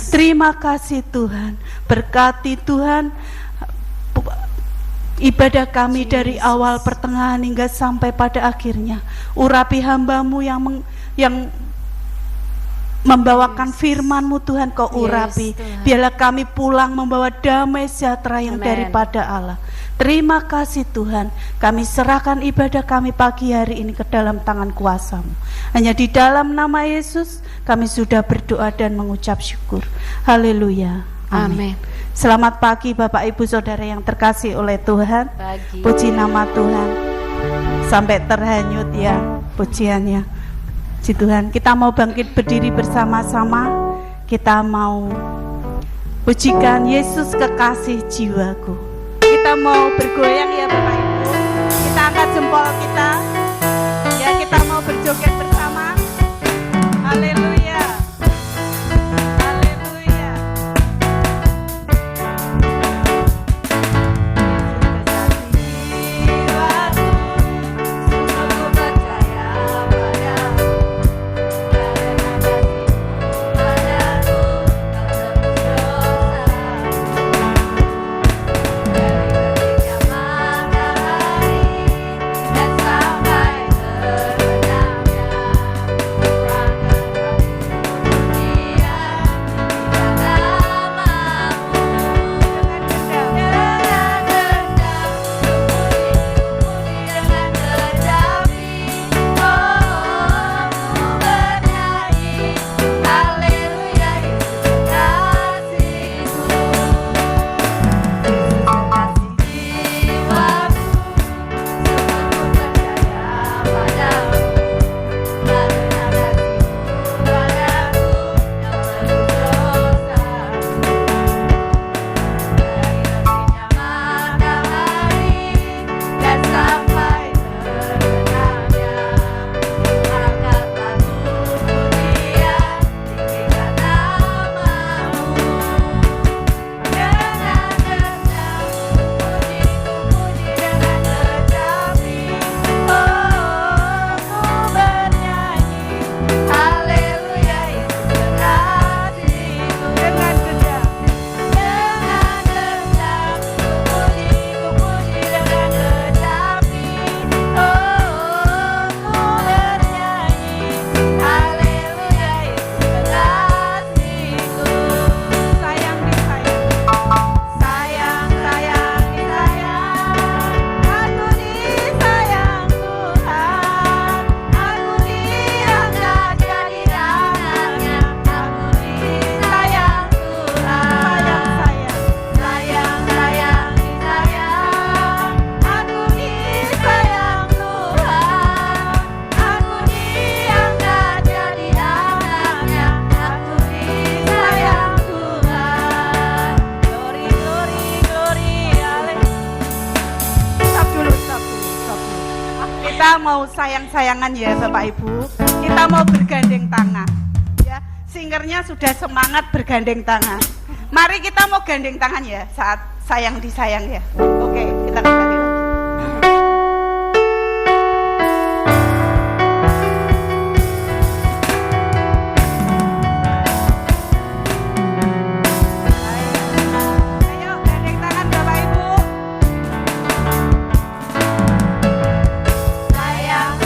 Terima kasih Tuhan. Berkati Tuhan ibadah kami dari awal, pertengahan hingga sampai pada akhirnya. Urapi hamba-Mu yang membawakan firman-Mu Tuhan, Kau urapi. Biarlah kami pulang membawa damai sejahtera yang daripada Allah. Terima kasih Tuhan. Kami serahkan ibadah kami pagi hari ini ke dalam tangan kuasa-Mu. Hanya di dalam nama Yesus kami sudah berdoa dan mengucap syukur. Haleluya. Amin. Selamat pagi Bapak Ibu Saudara yang terkasih oleh Tuhan. Puji nama Tuhan. Sampai terhanyut ya pujiannya. Puji Tuhan. Kita mau bangkit berdiri bersama-sama. Kita mau pujikan Yesus kekasih jiwaku. Kita mau bergoyang ya Bapak Ibu. Kita angkat jempol kita. Ya, kita mau berjoget bersama. Haleluya. Haleluya. Jiwaku sungguh percaya padamu. Kita mau sayang-sayangan ya Bapak Ibu. Kita mau bergandeng tangan ya. Singernya sudah semangat bergandeng tangan. Mari kita mau gandeng tangan ya saat sayang disayang ya. Oke, kita kembali lagi. Sayang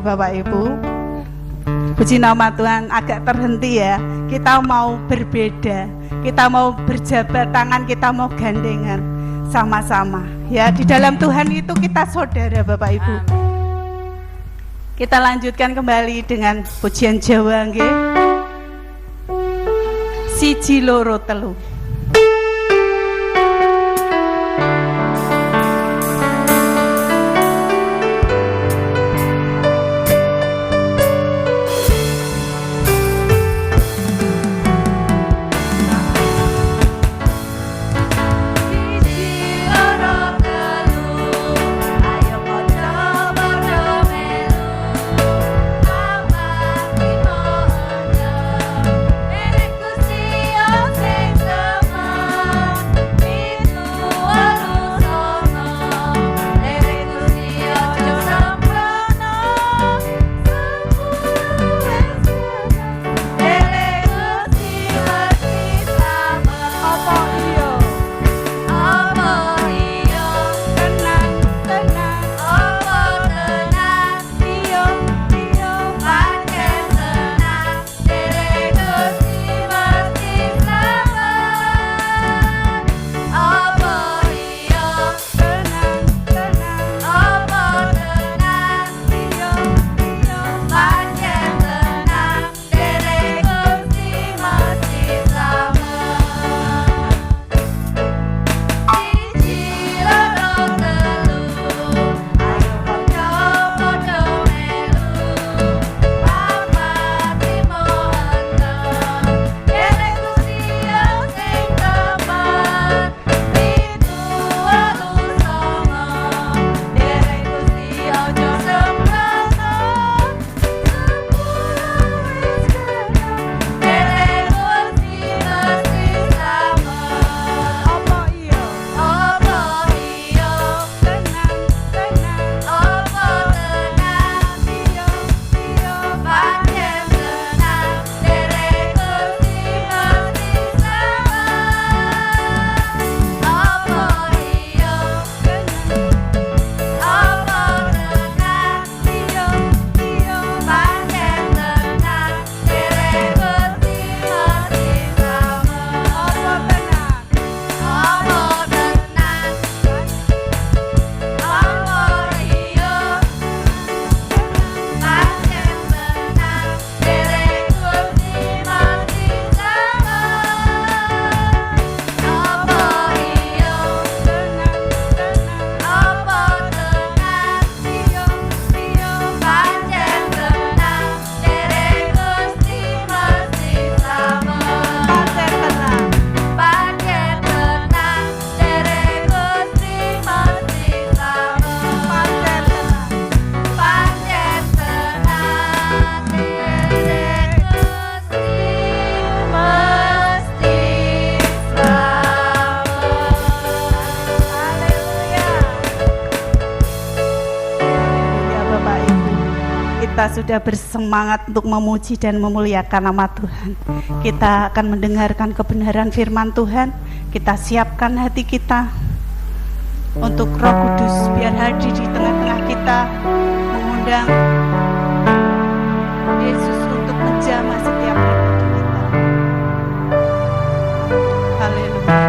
Bapak Ibu. Puji nama Tuhan, agak terhenti ya. Kita mau berbeda, kita mau berjabat tangan, kita mau gandengan sama-sama. Ya, di dalam Tuhan itu kita saudara Bapak Ibu. Kita lanjutkan kembali dengan pujian Jawa nggih. Siji loro telu. Kita sudah bersemangat untuk memuji dan memuliakan nama Tuhan. Kita akan mendengarkan kebenaran firman Tuhan. Kita siapkan hati kita untuk Roh Kudus biar hadir di tengah-tengah kita, mengundang Yesus untuk menjamah setiap pribadi kita. Haleluya.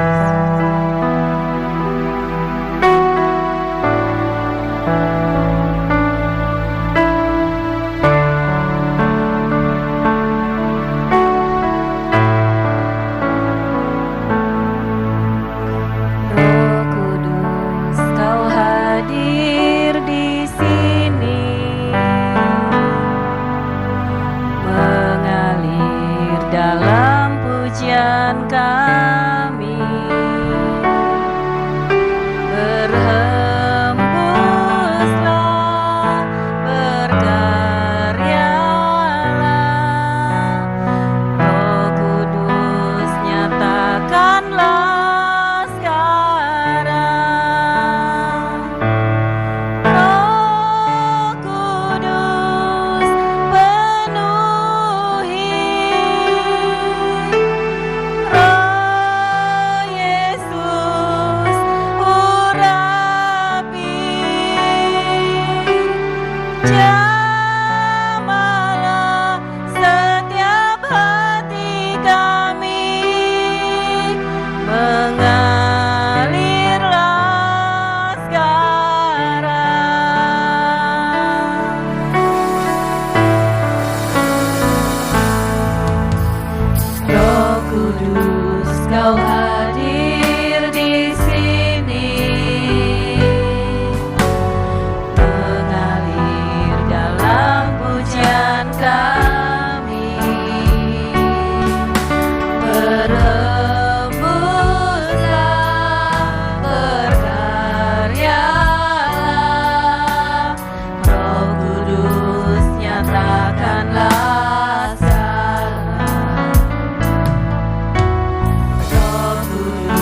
Roh Kudus, Kau hadir di sini, mengalir dalam pujian kami, berhembuslah, berkaryalah, Roh Kudus nyatakanlah salam. Roh Kudus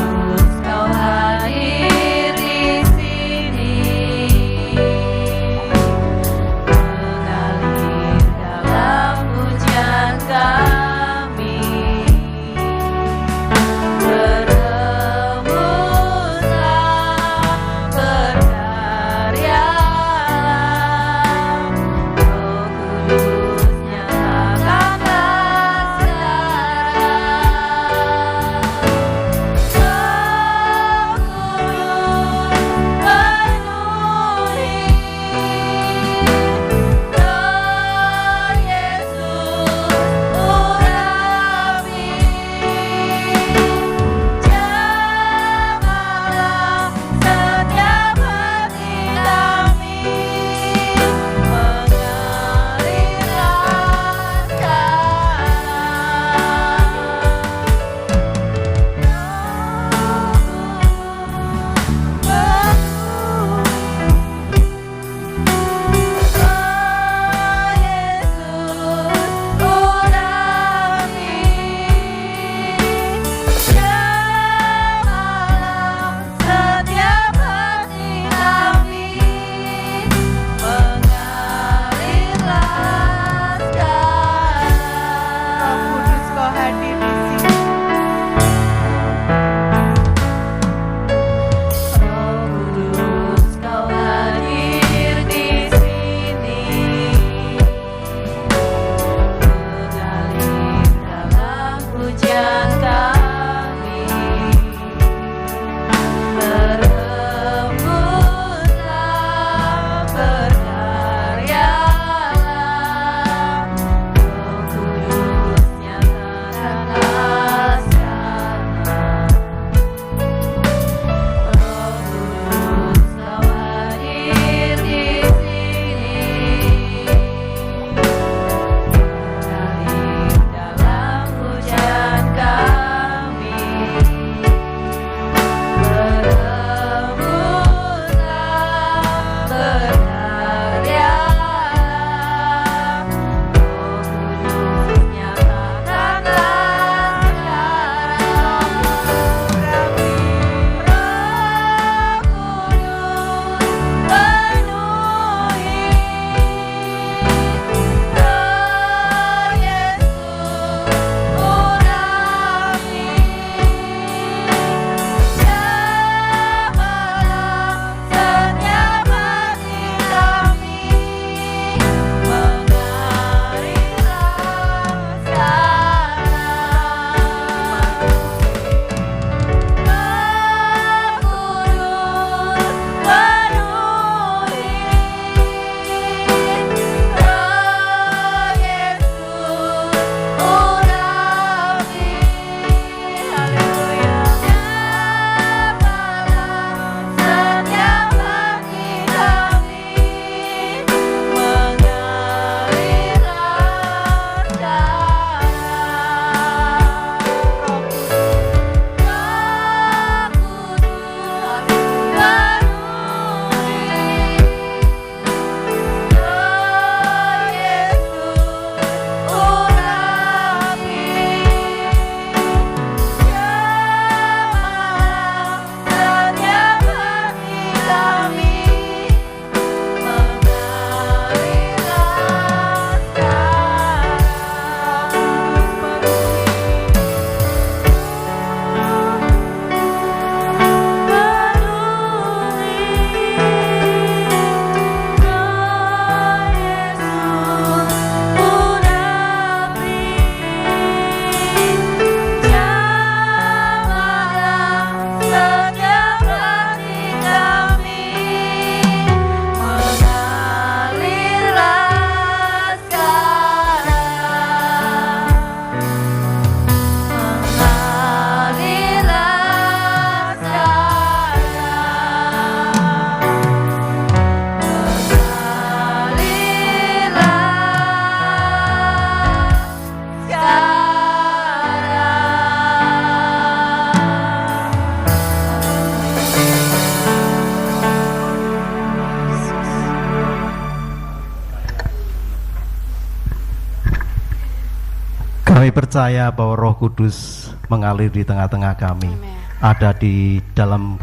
percaya bahwa Roh Kudus mengalir di tengah-tengah kami, ada di dalam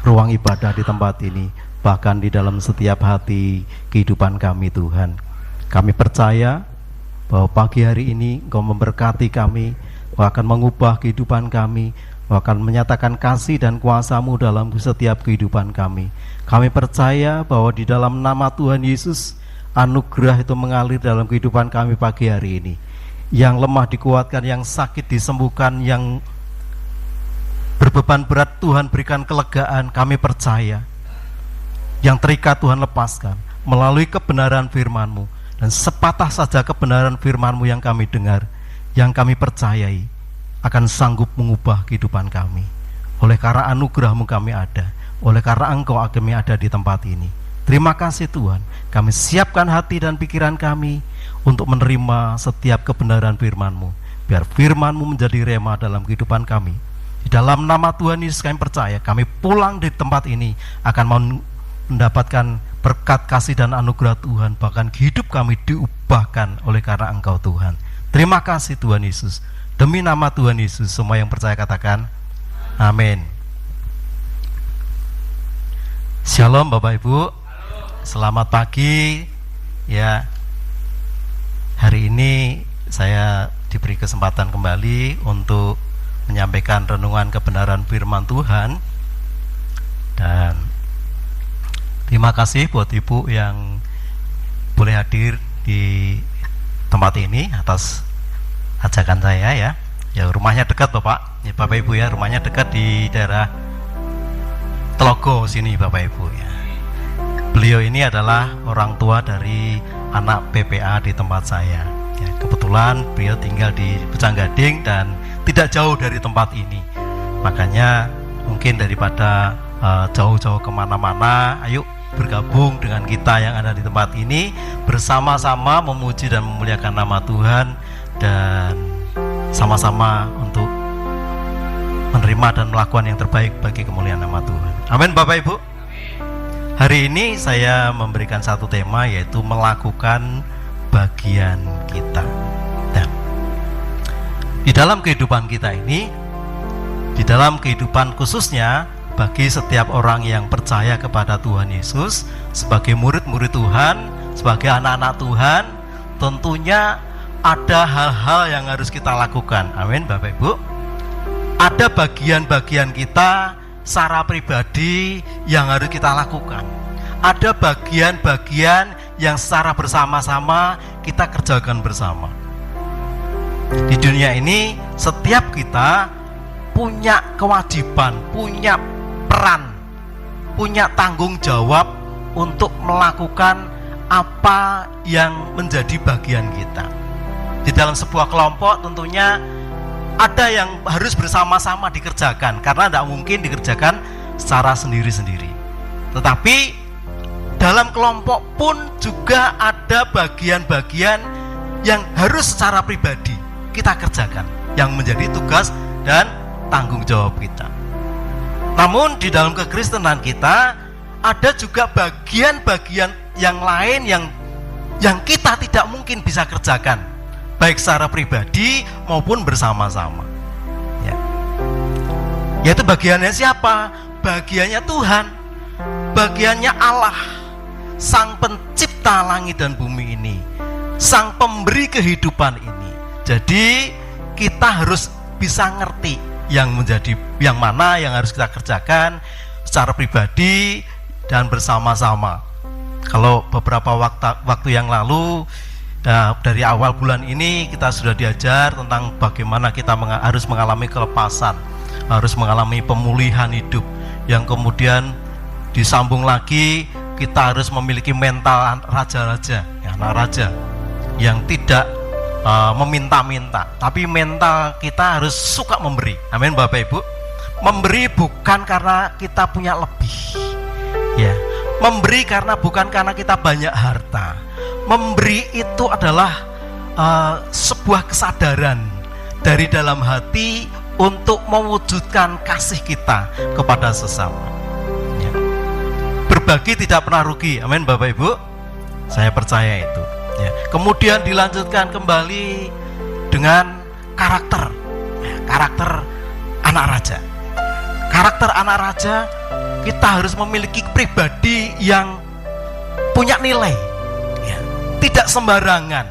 ruang ibadah di tempat ini, bahkan di dalam setiap hati kehidupan kami Tuhan. Kami percaya bahwa pagi hari ini Engkau memberkati kami, Engkau akan mengubah kehidupan kami, Engkau akan menyatakan kasih dan kuasa-Mu dalam setiap kehidupan kami. Kami percaya bahwa di dalam nama Tuhan Yesus, anugerah itu mengalir dalam kehidupan kami pagi hari ini. Yang lemah dikuatkan, yang sakit disembuhkan, yang berbeban berat Tuhan berikan kelegaan. Kami percaya yang terikat Tuhan lepaskan melalui kebenaran firman-Mu. Dan sepatah saja kebenaran firman-Mu yang kami dengar, yang kami percayai, akan sanggup mengubah kehidupan kami. Oleh karena anugerah-Mu kami ada, oleh karena Engkau kami ada di tempat ini. Terima kasih Tuhan, kami siapkan hati dan pikiran kami untuk menerima setiap kebenaran firman-Mu. Biar firman-Mu menjadi rema dalam kehidupan kami. Di dalam nama Tuhan Yesus kami percaya, kami pulang di tempat ini akan mendapatkan berkat kasih dan anugerah Tuhan. Bahkan hidup kami diubahkan oleh karena Engkau Tuhan. Terima kasih Tuhan Yesus. Demi nama Tuhan Yesus, semua yang percaya katakan amin. Shalom Bapak Ibu, selamat pagi ya. Hari ini saya diberi kesempatan kembali untuk menyampaikan renungan kebenaran firman Tuhan. Dan terima kasih buat Ibu yang boleh hadir di tempat ini atas ajakan saya ya. Ya, rumahnya dekat Bapak. Ya, Bapak Ibu ya, rumahnya dekat di daerah Telogo sini Bapak Ibu ya. Beliau ini adalah orang tua dari anak PPA di tempat saya ya. Kebetulan beliau tinggal di Pejanggading dan tidak jauh dari tempat ini. Makanya mungkin daripada jauh-jauh kemana-mana, ayo bergabung dengan kita yang ada di tempat ini, bersama-sama memuji dan memuliakan nama Tuhan, dan sama-sama untuk menerima dan melakukan yang terbaik bagi kemuliaan nama Tuhan. Amin Bapak Ibu. Hari ini saya memberikan satu tema, yaitu melakukan bagian kita. Dan di dalam kehidupan kita ini, di dalam kehidupan khususnya bagi setiap orang yang percaya kepada Tuhan Yesus, sebagai murid-murid Tuhan, sebagai anak-anak Tuhan, tentunya ada hal-hal yang harus kita lakukan. Amin Bapak Ibu. Ada bagian-bagian kita secara pribadi yang harus kita lakukan. Ada bagian-bagian yang secara bersama-sama kita kerjakan bersama. Di dunia ini setiap kita punya kewajiban, punya peran, punya tanggung jawab untuk melakukan apa yang menjadi bagian kita. Di dalam sebuah kelompok tentunya ada yang harus bersama-sama dikerjakan, karena tidak mungkin dikerjakan secara sendiri-sendiri. Tetapi dalam kelompok pun juga ada bagian-bagian yang harus secara pribadi kita kerjakan, yang menjadi tugas dan tanggung jawab kita. Namun di dalam kekristenan kita ada juga bagian-bagian yang lain yang kita tidak mungkin bisa kerjakan, baik secara pribadi maupun bersama-sama ya. Yaitu bagiannya siapa? Bagiannya Tuhan, bagiannya Allah, Sang Pencipta langit dan bumi ini, Sang Pemberi kehidupan ini. Jadi kita harus bisa ngerti yang mana yang harus kita kerjakan secara pribadi dan bersama-sama. Kalau beberapa waktu yang lalu, dari awal bulan ini kita sudah diajar tentang bagaimana kita harus mengalami kelepasan, harus mengalami pemulihan hidup, yang kemudian disambung lagi kita harus memiliki mental raja-raja, ya, anak raja yang tidak meminta-minta, tapi mental kita harus suka memberi. Amin Bapak Ibu. Memberi bukan karena kita punya lebih ya, memberi bukan karena kita banyak harta. Memberi itu adalah sebuah kesadaran dari dalam hati untuk mewujudkan kasih kita kepada sesama ya. Berbagi tidak pernah rugi. Amin Bapak Ibu. Saya percaya itu ya. Kemudian dilanjutkan kembali dengan karakter, ya, karakter anak raja. Karakter anak raja, kita harus memiliki pribadi yang punya nilai, ya, tidak sembarangan.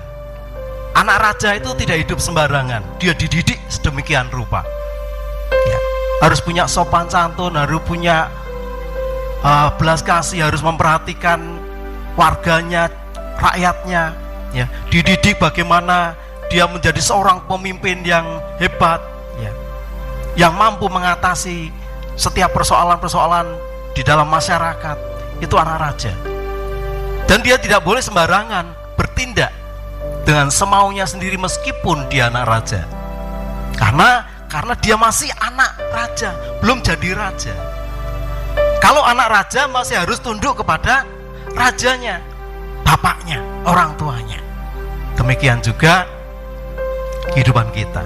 Anak raja itu tidak hidup sembarangan, dia dididik sedemikian rupa, ya, harus punya sopan santun, harus punya belas kasih, harus memperhatikan warganya, rakyatnya, ya, dididik bagaimana dia menjadi seorang pemimpin yang hebat, ya, yang mampu mengatasi setiap persoalan-persoalan di dalam masyarakat. Itu anak raja. Dan dia tidak boleh sembarangan bertindak dengan semaunya sendiri meskipun dia anak raja. Karena dia masih anak raja, belum jadi raja. Kalau anak raja masih harus tunduk kepada rajanya, bapaknya, orang tuanya. Demikian juga kehidupan kita,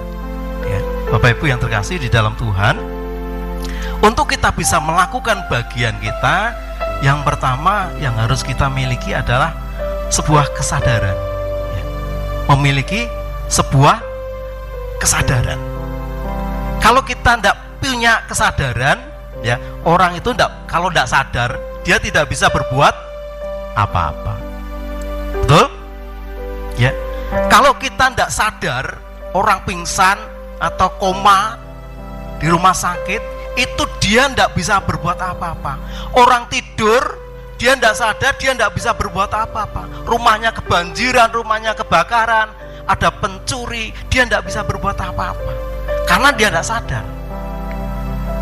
ya, Bapak Ibu yang terkasih di dalam Tuhan. Untuk kita bisa melakukan bagian kita, yang pertama yang harus kita miliki adalah sebuah kesadaran, ya. Memiliki sebuah kesadaran. Kalau kita tidak punya kesadaran, ya, orang itu kalau tidak sadar, dia tidak bisa berbuat apa-apa. Betul? Ya. Kalau kita tidak sadar, orang pingsan atau koma di rumah sakit, itu dia tidak bisa berbuat apa-apa. Orang tidur, dia tidak sadar, dia tidak bisa berbuat apa-apa. Rumahnya kebanjiran, rumahnya kebakaran, ada pencuri, dia tidak bisa berbuat apa-apa karena dia tidak sadar.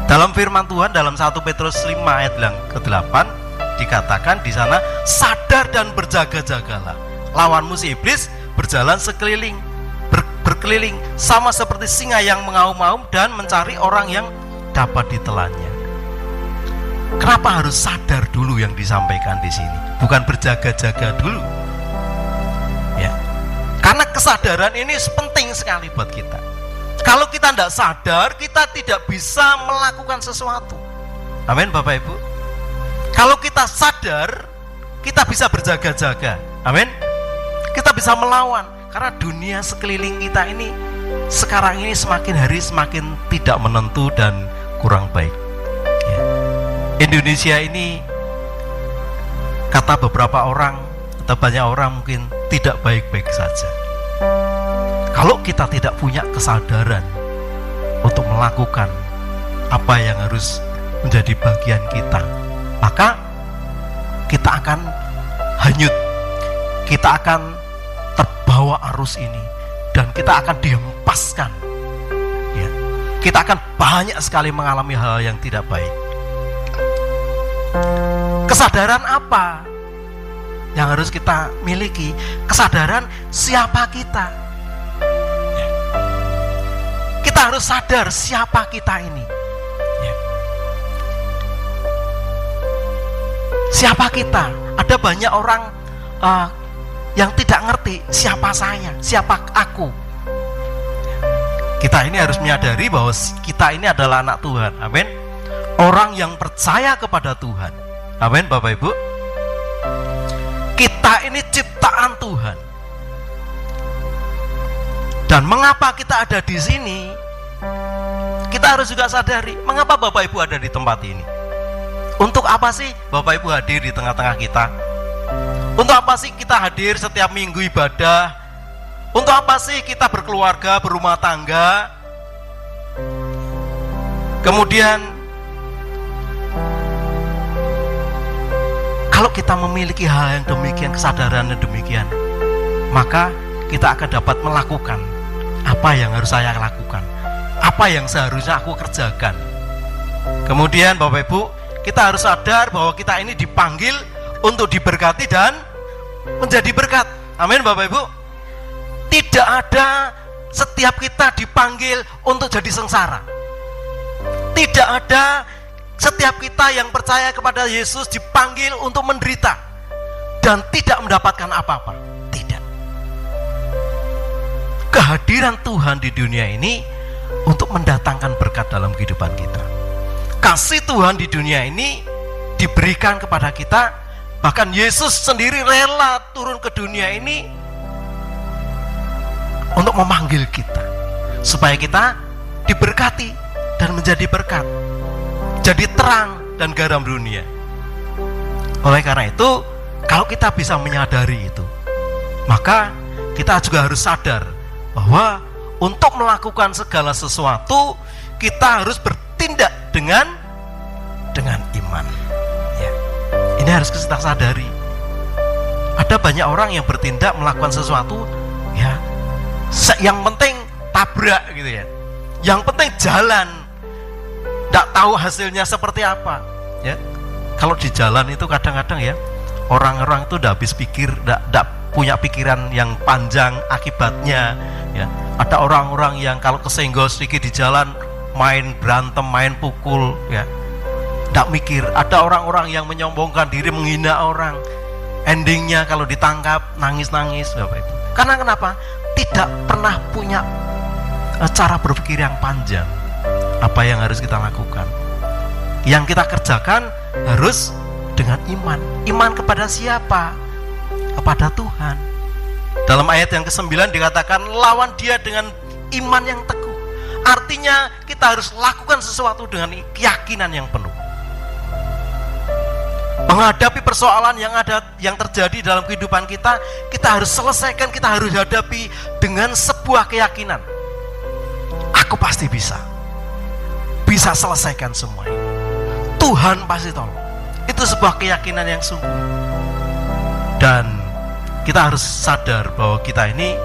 Dalam firman Tuhan dalam 1 Petrus 5 ayat ke-8 dikatakan di sana, sadar dan berjaga-jagalah. Lawanmu si iblis berjalan sekeliling, berkeliling sama seperti singa yang mengaum-ngaum dan mencari orang yang dapat ditelannya. Kenapa harus sadar dulu yang disampaikan di sini? Bukan berjaga-jaga dulu. Ya. Karena kesadaran ini penting sekali buat kita. Kalau kita tidak sadar, kita tidak bisa melakukan sesuatu. Amin Bapak Ibu. Kalau kita sadar, kita bisa berjaga-jaga. Amin. Kita bisa melawan. Karena dunia sekeliling kita ini sekarang ini semakin hari semakin tidak menentu dan kurang baik, ya. Indonesia ini kata beberapa orang atau banyak orang mungkin tidak baik-baik saja. Kalau kita tidak punya kesadaran untuk melakukan apa yang harus menjadi bagian kita, maka kita akan hanyut, kita akan terbawa arus ini, dan kita akan dihempaskan, ya. Kita akan banyak sekali mengalami hal yang tidak baik. Kesadaran apa yang harus kita miliki? Kesadaran siapa kita. Kita harus sadar siapa kita ini, ya. Siapa kita? Ada banyak orang yang tidak ngerti siapa saya, siapa aku. Kita ini harus menyadari bahwa kita ini adalah anak Tuhan. Amin. Orang yang percaya kepada Tuhan. Amin Bapak Ibu. Kita ini ciptaan Tuhan. Dan mengapa kita ada di sini? Kita harus juga sadari mengapa Bapak Ibu ada di tempat ini. Untuk apa sih Bapak Ibu hadir di tengah-tengah kita? Untuk apa sih kita hadir setiap minggu ibadah? Untuk apa sih kita berkeluarga, berumah tangga? Kemudian kalau kita memiliki hal yang demikian, kesadaran yang demikian, maka kita akan dapat melakukan apa yang harus saya lakukan, apa yang seharusnya aku kerjakan. Kemudian Bapak Ibu, kita harus sadar bahwa kita ini dipanggil untuk diberkati dan menjadi berkat. Amin Bapak Ibu. Tidak ada setiap kita dipanggil untuk jadi sengsara. Tidak ada setiap kita yang percaya kepada Yesus dipanggil untuk menderita dan tidak mendapatkan apa-apa. Tidak. Kehadiran Tuhan di dunia ini untuk mendatangkan berkat dalam kehidupan kita. Kasih Tuhan di dunia ini diberikan kepada kita. Bahkan Yesus sendiri rela turun ke dunia ini untuk memanggil kita, supaya kita diberkati dan menjadi berkat, jadi terang dan garam dunia. Oleh karena itu, kalau kita bisa menyadari itu, maka kita juga harus sadar bahwa untuk melakukan segala sesuatu kita harus bertindak dengan iman. Ya. Ini harus kita sadari. Ada banyak orang yang bertindak melakukan sesuatu, ya, yang penting tabrak gitu ya. Yang penting jalan, tidak tahu hasilnya seperti apa. Ya, kalau di jalan itu kadang-kadang ya orang-orang itu udah habis pikir, tidak punya pikiran yang panjang akibatnya. Ya, ada orang-orang yang kalau kesenggol sedikit di jalan main berantem, main pukul, ya, tidak mikir. Ada orang-orang yang menyombongkan diri, menghina orang. Endingnya kalau ditangkap nangis-nangis, Bapak Ibu. Karena kenapa? Tidak pernah punya cara berpikir yang panjang. Apa yang harus kita lakukan? Yang kita kerjakan harus dengan iman. Iman kepada siapa? Kepada Tuhan. Dalam ayat yang ke-9 dikatakan lawan dia dengan iman yang teguh. Artinya kita harus lakukan sesuatu dengan keyakinan yang penuh. Menghadapi persoalan yang terjadi dalam kehidupan kita, kita harus selesaikan, kita harus hadapi dengan sebuah keyakinan. Aku pasti bisa selesaikan semua ini. Tuhan pasti tolong. Itu sebuah keyakinan yang sungguh. Dan kita harus sadar bahwa kita ini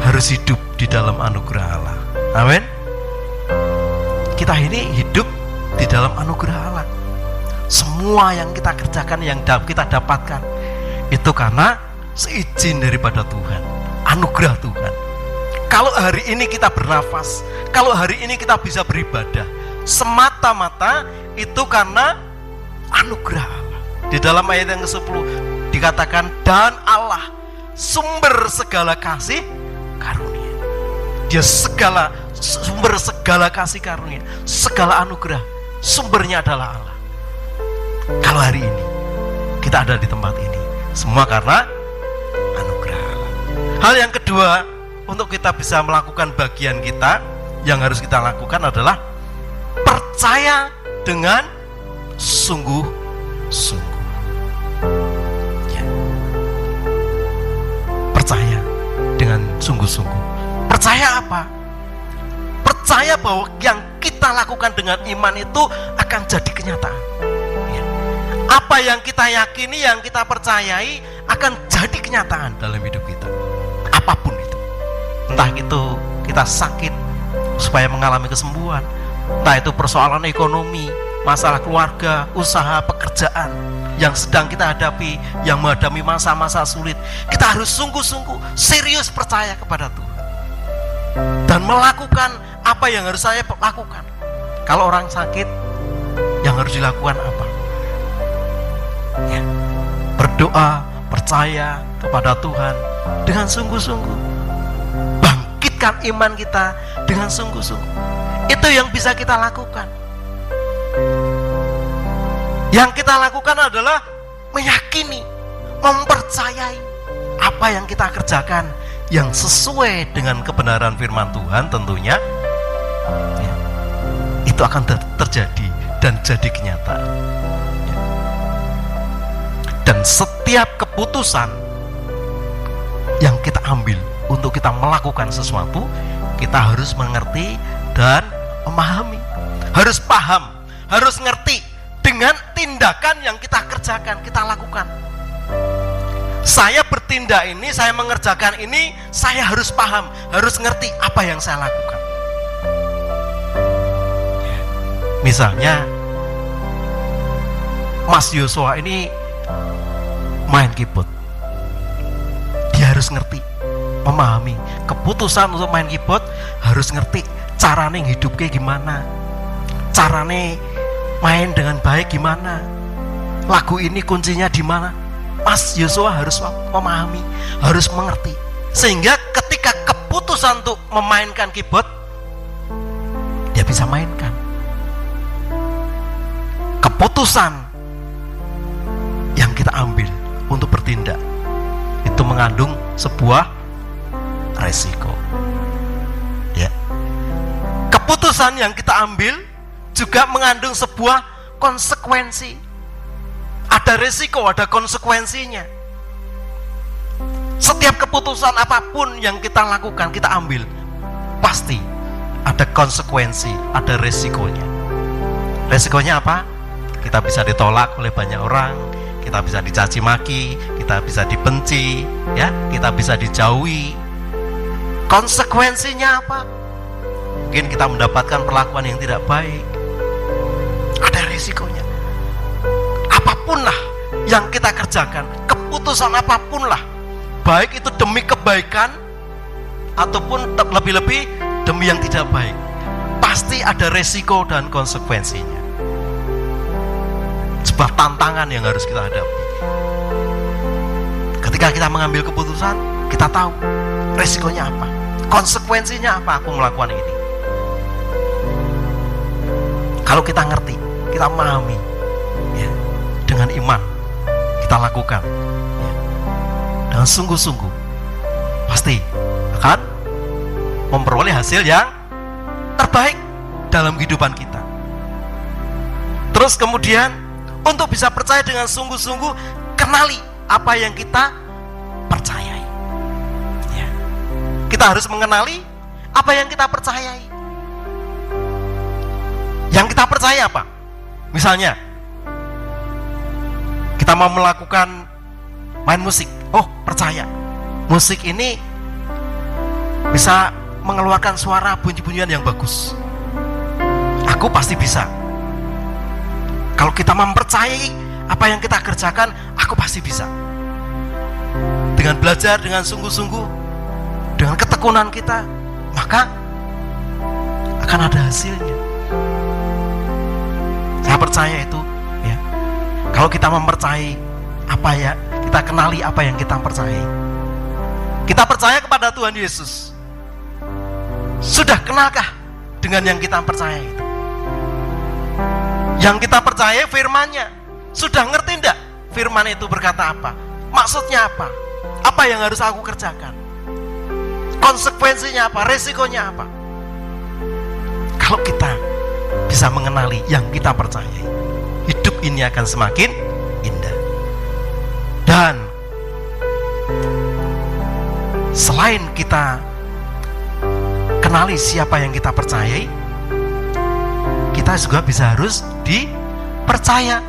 harus hidup di dalam anugerah Allah. Amin. Kita ini hidup di dalam anugerah Allah. Semua yang kita kerjakan, yang kita dapatkan, itu karena seizin daripada Tuhan, anugerah Tuhan. Kalau hari ini kita bernafas, kalau hari ini kita bisa beribadah, semata-mata itu karena anugerah Allah. Di dalam ayat yang ke-10 dikatakan, dan Allah sumber segala kasih karunia. Dia sumber segala kasih karunia, segala anugerah, sumbernya adalah Allah. Kalau hari ini kita ada di tempat ini, semua karena anugerah Allah. Hal yang kedua, untuk kita bisa melakukan bagian kita, yang harus kita lakukan adalah percaya dengan sungguh-sungguh. Ya. Percaya dengan sungguh-sungguh. Percaya apa? Percaya bahwa yang kita lakukan dengan iman itu akan jadi kenyataan. Ya. Apa yang kita yakini, yang kita percayai akan jadi kenyataan dalam hidup kita. Apapun itu. Entah itu kita sakit supaya mengalami kesembuhan, entah itu persoalan ekonomi, masalah keluarga, usaha, pekerjaan yang sedang kita hadapi, yang menghadapi masa-masa sulit, kita harus sungguh-sungguh serius percaya kepada Tuhan dan melakukan apa yang harus saya lakukan. Kalau orang sakit, yang harus dilakukan apa? Ya, berdoa, percaya kepada Tuhan dengan sungguh-sungguh, bangkitkan iman kita dengan sungguh-sungguh. Itu yang bisa kita lakukan. Yang kita lakukan adalah meyakini, mempercayai apa yang kita kerjakan yang sesuai dengan kebenaran firman Tuhan tentunya, ya, itu akan terjadi dan jadi kenyataan. Ya. Dan setiap keputusan yang kita ambil untuk kita melakukan sesuatu, kita harus mengerti dan memahami, harus paham, harus ngerti dengan tindakan yang kita kerjakan, kita lakukan. Saya bertindak ini, saya mengerjakan ini, saya harus paham, harus ngerti apa yang saya lakukan. Misalnya Mas Yosua ini main keyboard, dia harus ngerti, memahami keputusan untuk main keyboard, harus ngerti carane hidup kayak gimana, carane main dengan baik gimana, lagu ini kuncinya di mana. Mas Yosua harus memahami, harus mengerti, sehingga ketika keputusan untuk memainkan keyboard, dia bisa mainkan. Keputusan yang kita ambil untuk bertindak itu mengandung sebuah resiko. keputusan yang kita ambil juga mengandung sebuah konsekuensi. Ada risiko, ada konsekuensinya. Setiap keputusan apapun yang kita lakukan, kita ambil, pasti ada konsekuensi, ada risikonya. Risikonya apa? Kita bisa ditolak oleh banyak orang, kita bisa dicaci maki, kita bisa dibenci, ya, kita bisa dijauhi. Konsekuensinya apa? Mungkin kita mendapatkan perlakuan yang tidak baik. Ada risikonya. Apapun lah yang kita kerjakan, keputusan apapun lah, baik itu demi kebaikan ataupun lebih-lebih demi yang tidak baik, pasti ada resiko dan konsekuensinya. Sebuah tantangan yang harus kita hadapi. Ketika kita mengambil keputusan, kita tahu resikonya apa, konsekuensinya apa aku melakukan ini. Kalau kita ngerti, kita memahami, ya, dengan iman kita lakukan, ya, dengan sungguh-sungguh, pasti akan memperoleh hasil yang terbaik dalam kehidupan kita. Terus kemudian, untuk bisa percaya dengan sungguh-sungguh, kenali apa yang kita percayai, ya. Kita harus mengenali apa yang kita percayai. Yang kita percaya apa? Misalnya, kita mau melakukan main musik. Oh, percaya musik ini bisa mengeluarkan suara bunyi-bunyian yang bagus. Aku pasti bisa. Kalau kita mempercayai apa yang kita kerjakan, aku pasti bisa. Dengan belajar, dengan sungguh-sungguh, dengan ketekunan kita, maka akan ada hasilnya. Saya percaya itu, ya. Kalau kita mempercayai apa ya, kita kenali apa yang kita percayai. Kita percaya kepada Tuhan Yesus. Sudah kenalkah dengan yang kita percaya itu? Yang kita percaya firman-Nya. Sudah ngerti enggak firman itu berkata apa? Maksudnya apa? Apa yang harus aku kerjakan? Konsekuensinya apa? Resikonya apa? Kalau kita bisa mengenali yang kita percayai, hidup ini akan semakin indah. Dan selain kita kenali siapa yang kita percayai, kita juga bisa harus dipercaya,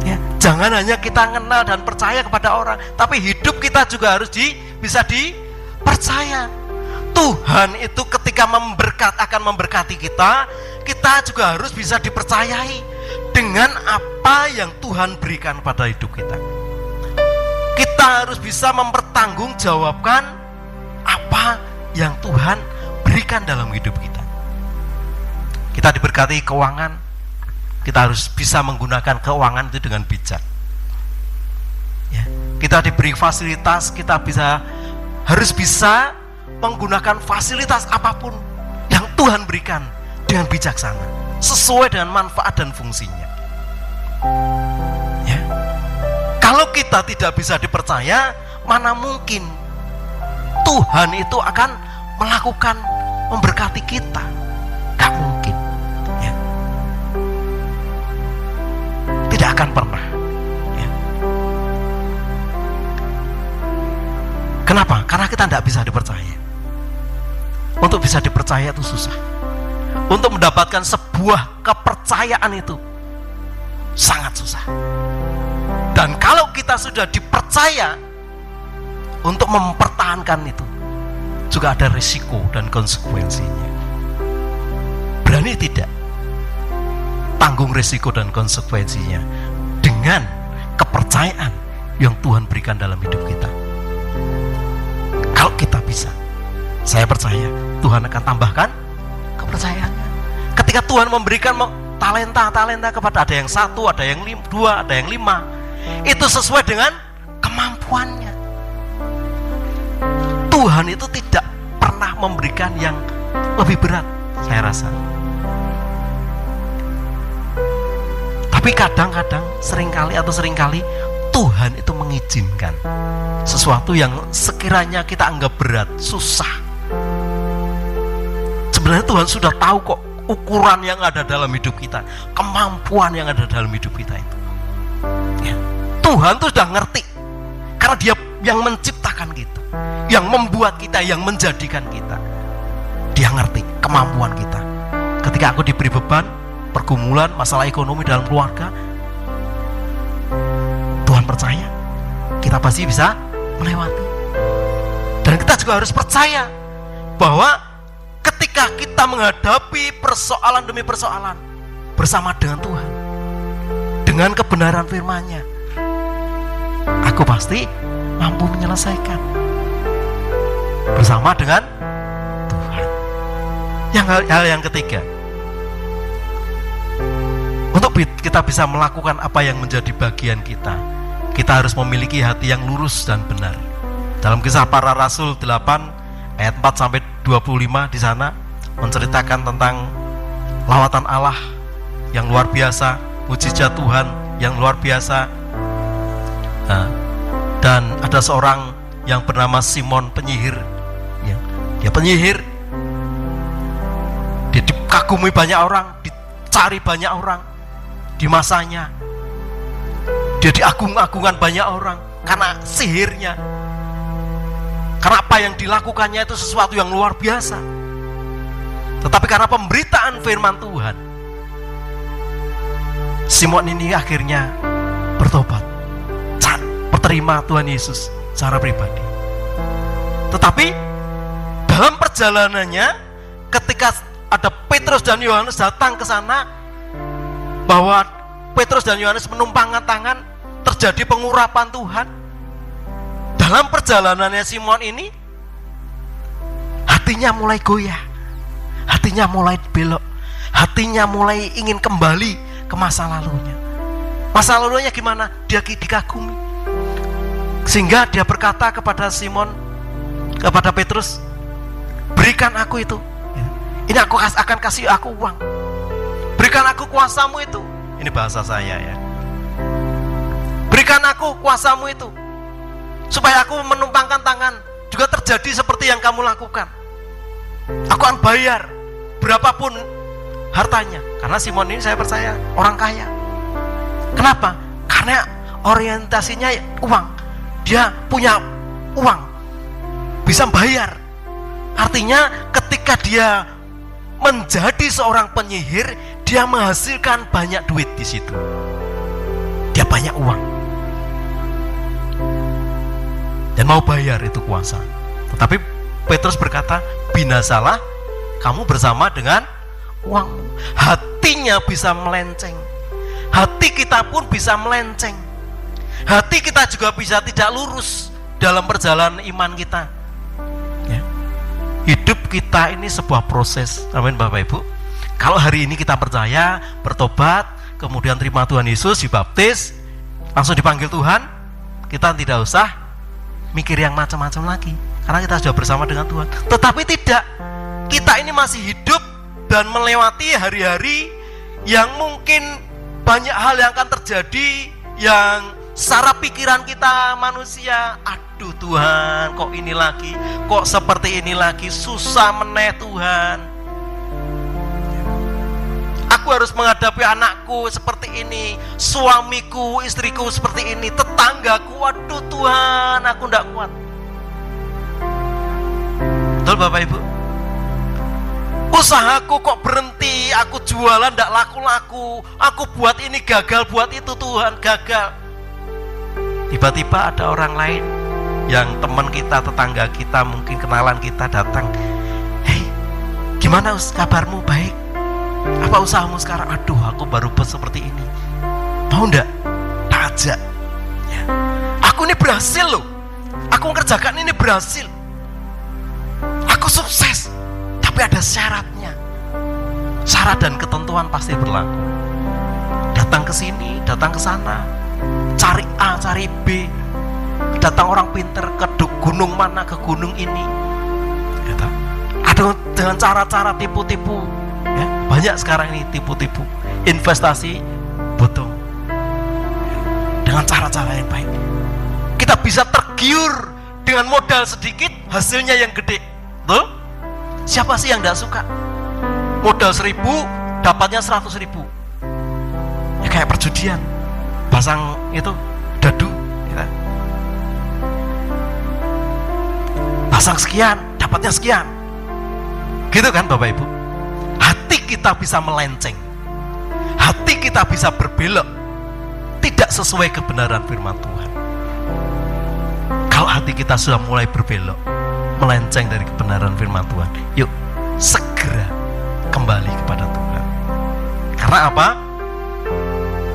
ya. Jangan hanya kita kenal dan percaya kepada orang, tapi hidup kita juga harus bisa dipercaya. Tuhan itu ketika akan memberkati kita, kita juga harus bisa dipercayai dengan apa yang Tuhan berikan pada hidup kita. Kita harus bisa mempertanggungjawabkan apa yang Tuhan berikan dalam hidup kita. Kita diberkati keuangan, kita harus bisa menggunakan keuangan itu dengan bijak, ya. Kita diberi fasilitas, kita harus bisa menggunakan fasilitas apapun yang Tuhan berikan dengan bijaksana, sesuai dengan manfaat dan fungsinya, ya. Kalau kita tidak bisa dipercaya, mana mungkin Tuhan itu akan memberkati kita? Gak mungkin, ya. Tidak akan pernah, ya. Kenapa? Karena kita tidak bisa dipercaya. Untuk bisa dipercaya itu susah. Untuk mendapatkan sebuah kepercayaan itu sangat susah. Dan kalau kita sudah dipercaya, untuk mempertahankan itu juga ada risiko dan konsekuensinya. Berani tidak tanggung risiko dan konsekuensinya dengan kepercayaan yang Tuhan berikan dalam hidup kita? Kalau kita bisa, saya percaya Tuhan akan tambahkan kepercayaannya. Ketika Tuhan memberikan talenta kepada ada yang 1, ada yang 2, ada yang 5, itu sesuai dengan kemampuannya. Tuhan itu tidak pernah memberikan yang lebih berat, saya rasa. Tapi kadang-kadang, seringkali Tuhan itu mengizinkan sesuatu yang sekiranya kita anggap berat, susah. Sebenarnya Tuhan sudah tahu kok ukuran yang ada dalam hidup kita, kemampuan yang ada dalam hidup kita itu. Ya. Tuhan tuh sudah ngerti, karena Dia yang menciptakan kita, yang membuat kita, yang menjadikan kita. Dia ngerti kemampuan kita. Ketika aku diberi beban, pergumulan, masalah ekonomi dalam keluarga, Tuhan percaya kita pasti bisa melewati. Dan kita juga harus percaya bahwa ketika kita menghadapi persoalan demi persoalan bersama dengan Tuhan, dengan kebenaran firman-Nya, aku pasti mampu menyelesaikan bersama dengan Tuhan. Hal yang ketiga, untuk kita bisa melakukan apa yang menjadi bagian kita, kita harus memiliki hati yang lurus dan benar. Dalam Kisah Para Rasul 8 ayat 4 sampai 25 di sana menceritakan tentang lawatan Allah yang luar biasa, mujizat Tuhan yang luar biasa. Dan ada seorang yang bernama Simon penyihir. Dia penyihir, dia dikagumi banyak orang, dicari banyak orang di masanya. Dia diagung-agungkan banyak orang karena sihirnya. Karena apa yang dilakukannya itu sesuatu yang luar biasa. Tetapi karena pemberitaan firman Tuhan, Simon ini akhirnya bertobat, menerima Tuhan Yesus secara pribadi. Tetapi dalam perjalanannya, ketika ada Petrus dan Yohanes datang ke sana, bahwa Petrus dan Yohanes menumpangkan tangan, terjadi pengurapan Tuhan. Dalam perjalanannya Simon ini, hatinya mulai goyah, hatinya mulai belok, hatinya mulai ingin kembali ke masa lalunya. Masa lalunya gimana? Dia dikagumi, sehingga dia berkata kepada Simon, kepada Petrus, berikan aku itu, ini aku akan kasih aku uang, berikan aku kuasamu itu. Ini bahasa saya ya, berikan aku kuasamu itu, supaya aku menumpangkan tangan, juga terjadi seperti yang kamu lakukan. Aku akan bayar berapapun hartanya. Karena Simon ini saya percaya orang kaya. Kenapa? Karena orientasinya uang. Dia punya uang, bisa bayar. Artinya ketika dia menjadi seorang penyihir, dia menghasilkan banyak duit di situ. Dia banyak uang dan mau bayar itu kuasa. Tetapi Petrus berkata, binasalah kamu bersama dengan uangmu. Hatinya bisa melenceng, hati kita pun bisa melenceng, hati kita juga bisa tidak lurus dalam perjalanan iman kita ya. Hidup kita ini sebuah proses. Amin Bapak Ibu. Kalau hari ini kita percaya, bertobat, kemudian terima Tuhan Yesus, dibaptis, langsung dipanggil Tuhan, kita tidak usah mikir yang macam-macam lagi, karena kita sudah bersama dengan Tuhan. Tetapi tidak, kita ini masih hidup dan melewati hari-hari yang mungkin banyak hal yang akan terjadi, yang secara pikiran kita manusia, aduh Tuhan, kok ini lagi, kok seperti ini lagi, susah meneh Tuhan, aku harus menghadapi anakku seperti ini, suamiku, istriku seperti ini, tetanggaku, waduh Tuhan, aku tidak kuat. Betul Bapak Ibu? Usahaku kok berhenti, aku jualan tidak laku-laku, aku buat ini gagal, buat itu Tuhan gagal. Tiba-tiba ada orang lain yang teman kita, tetangga kita, mungkin kenalan kita datang, hei, gimana kabarmu? Baik. Apa usahamu sekarang? Aduh, aku baru seperti ini. Mau enggak? Tak ajak ya. Aku ini berhasil loh, aku mengerjakan ini berhasil, aku sukses. Tapi ada syaratnya. Syarat dan ketentuan pasti berlaku. Datang ke sini, datang ke sana, cari A, cari B. Datang orang pinter ke gunung mana, ke gunung ini ya, ada dengan cara-cara tipu-tipu ya. Banyak sekarang ini tipu-tipu, investasi bodong dengan cara-cara yang baik. Kita bisa tergiur dengan modal sedikit, hasilnya yang gede. Betul? Siapa sih yang tidak suka? Modal 1.000, dapatnya 100.000. Ya kayak perjudian, pasang itu dadu, ya. Pasang sekian, dapatnya sekian. Gitu kan Bapak Ibu? Hati kita bisa melenceng, hati kita bisa berbelok, tidak sesuai kebenaran firman Tuhan. Kalau hati kita sudah mulai berbelok, melenceng dari kebenaran firman Tuhan, yuk segera kembali kepada Tuhan. Karena apa?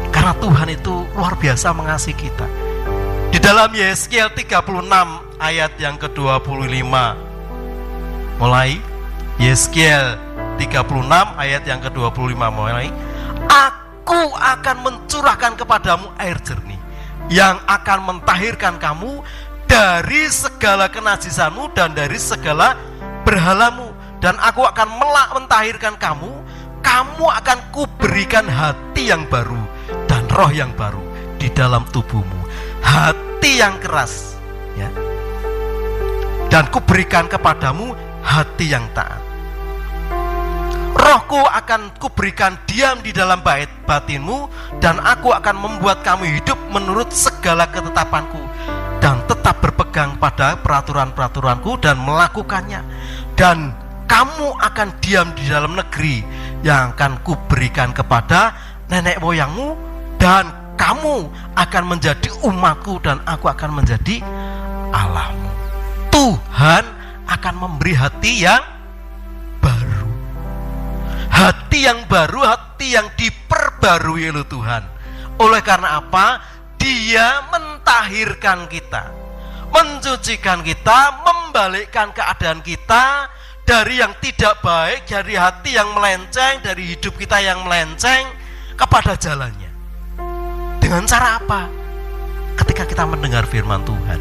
Karena Tuhan itu luar biasa mengasihi kita. Di dalam Yeskiel 36 ayat yang ke-25, mulai Yeskiel 36 ayat yang ke-25 mulai, Aku akan mencurahkan kepadamu air jernih yang akan mentahirkan kamu dari segala kenajisanmu dan dari segala berhalamu, dan aku akan mentahirkan kamu. Kamu akan kuberikan hati yang baru dan roh yang baru di dalam tubuhmu, hati yang keras, ya, dan kuberikan kepadamu hati yang taat. Rohku akan kuberikan diam di dalam batinmu, dan aku akan membuat kamu hidup menurut segala ketetapanku, dan tetap berpegang pada peraturan-peraturanku dan melakukannya. Dan kamu akan diam di dalam negeri yang akan kuberikan kepada nenek moyangmu, dan kamu akan menjadi umatku, dan aku akan menjadi Allahmu. Tuhan akan memberi hati yang baru, hati yang baru, hati yang diperbarui oleh Tuhan. Oleh karena apa? Dia mentahirkan kita, mencucikan kita, membalikkan keadaan kita dari yang tidak baik, dari hati yang melenceng, dari hidup kita yang melenceng kepada jalannya. Dengan cara apa? Ketika kita mendengar firman Tuhan,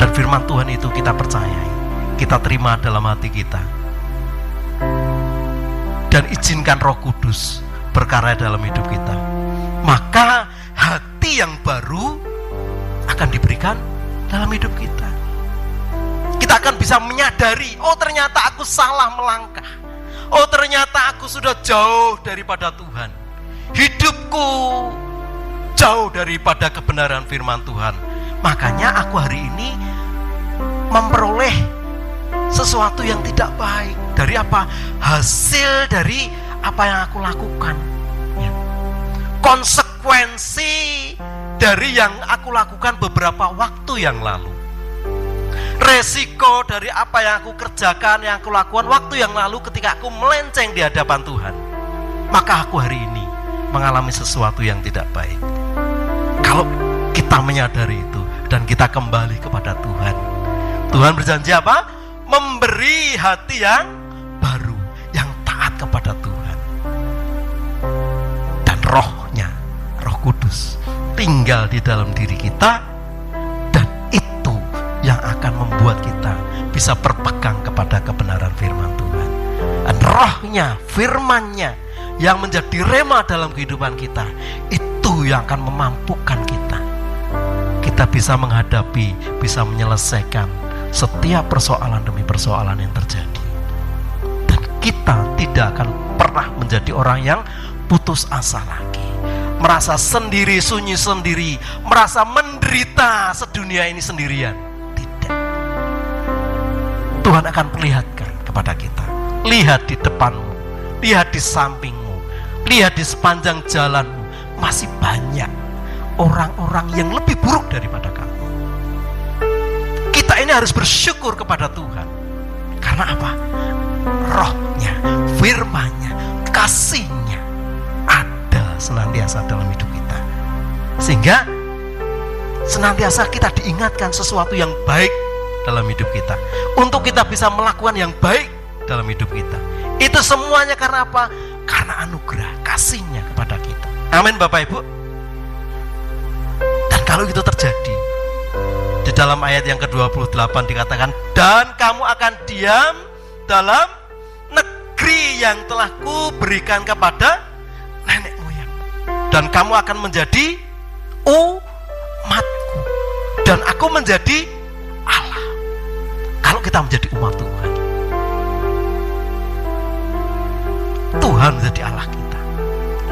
dan firman Tuhan itu kita percayai, kita terima dalam hati kita, dan izinkan Roh Kudus berkarya dalam hidup kita, maka hati yang baru akan diberikan dalam hidup kita. Kita akan bisa menyadari, oh ternyata aku salah melangkah, oh ternyata aku sudah jauh daripada Tuhan, hidupku jauh daripada kebenaran firman Tuhan. Makanya aku hari ini memperoleh sesuatu yang tidak baik. Dari apa? Hasil dari apa yang aku lakukan, ya. Konsekuensi dari yang aku lakukan beberapa waktu yang lalu, resiko dari apa yang aku kerjakan, yang aku lakukan waktu yang lalu ketika aku melenceng di hadapan Tuhan. Maka aku hari ini mengalami sesuatu yang tidak baik. Kalau kita menyadari itu dan kita kembali kepada Tuhan, Tuhan berjanji apa? Memberi hati yang baru, yang taat kepada Tuhan. Dan rohnya, Roh Kudus tinggal di dalam diri kita, dan itu yang akan membuat kita bisa berpegang kepada kebenaran firman Tuhan. Dan rohnya, firmannya yang menjadi rema dalam kehidupan kita, itu yang akan memampukan kita. Kita bisa menghadapi, bisa menyelesaikan setiap persoalan demi persoalan yang terjadi. Dan kita tidak akan pernah menjadi orang yang putus asa lagi, merasa sendiri, sunyi sendiri, merasa menderita sedunia ini sendirian. Tidak. Tuhan akan perlihatkan kepada kita, lihat di depanmu, lihat di sampingmu, lihat di sepanjang jalanmu, masih banyak orang-orang yang lebih buruk daripada kamu. Kita ini harus bersyukur kepada Tuhan. Karena apa? Rohnya, firman-Nya, kasih-Nya ada senantiasa dalam hidup kita, sehingga senantiasa kita diingatkan sesuatu yang baik dalam hidup kita, untuk kita bisa melakukan yang baik dalam hidup kita. Itu semuanya karena apa? Karena anugerah kasih-Nya kepada kita. Amin Bapak Ibu. Dan kalau itu terjadi, di dalam ayat yang ke-28 dikatakan, dan kamu akan diam dalam negeri yang telah kuberikan kepada nenek moyang, dan kamu akan menjadi umatku, dan aku menjadi Allah. Kalau kita menjadi umat Tuhan, Tuhan menjadi Allah kita.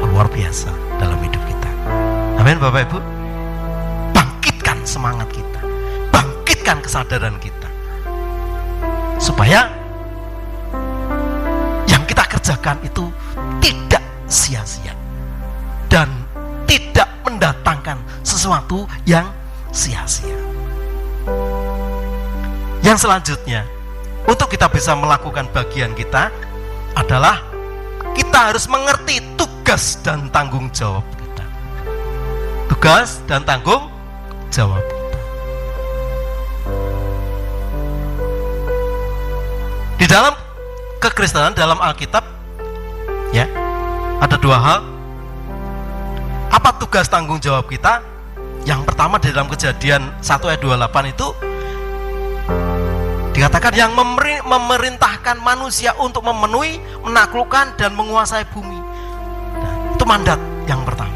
Luar biasa dalam hidup kita. Amin Bapak Ibu. Bangkitkan semangat kita, bangkitkan kesadaran kita, supaya yang kita kerjakan itu tidak sia-sia dan tidak mendatangkan sesuatu yang sia-sia. Yang selanjutnya, untuk kita bisa melakukan bagian kita adalah kita harus mengerti tugas dan tanggung jawab kita. Tugas dan tanggung jawab kita. Di dalam kekristenan, dalam Alkitab, ya, ada dua hal. Apa tugas tanggung jawab kita? Yang pertama, di dalam Kejadian 1 ayat 28 itu dikatakan yang memerintahkan manusia untuk memenuhi, menaklukkan, dan menguasai bumi. Nah, itu mandat yang pertama.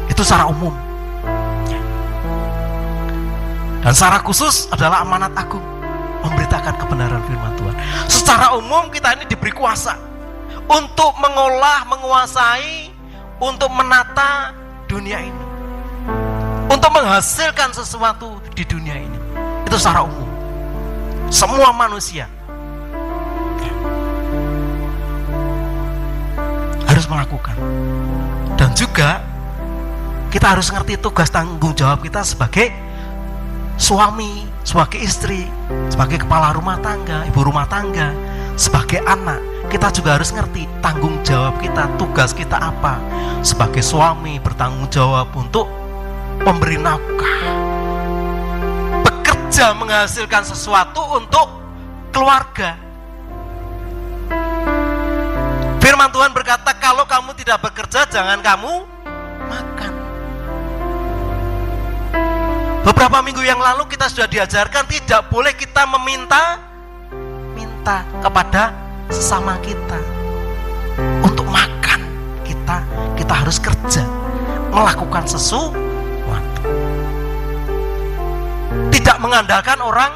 Itu secara umum. Dan secara khusus adalah amanat agung, memberitakan kebenaran firman Tuhan. Secara umum kita ini diberi kuasa untuk mengolah, menguasai, untuk menata dunia ini, untuk menghasilkan sesuatu di dunia ini. Itu secara umum. Semua manusia harus melakukan. Dan juga kita harus ngerti tugas tanggung jawab kita sebagai suami, sebagai istri, sebagai kepala rumah tangga, ibu rumah tangga, sebagai anak. Kita juga harus ngerti tanggung jawab kita, tugas kita apa. Sebagai suami bertanggung jawab untuk memberi nafkah, bekerja menghasilkan sesuatu untuk keluarga. Firman Tuhan berkata, kalau kamu tidak bekerja, jangan kamu makan. Beberapa minggu yang lalu kita sudah diajarkan tidak boleh kita minta kepada sesama kita untuk makan. Kita harus kerja, melakukan sesuatu, tidak mengandalkan orang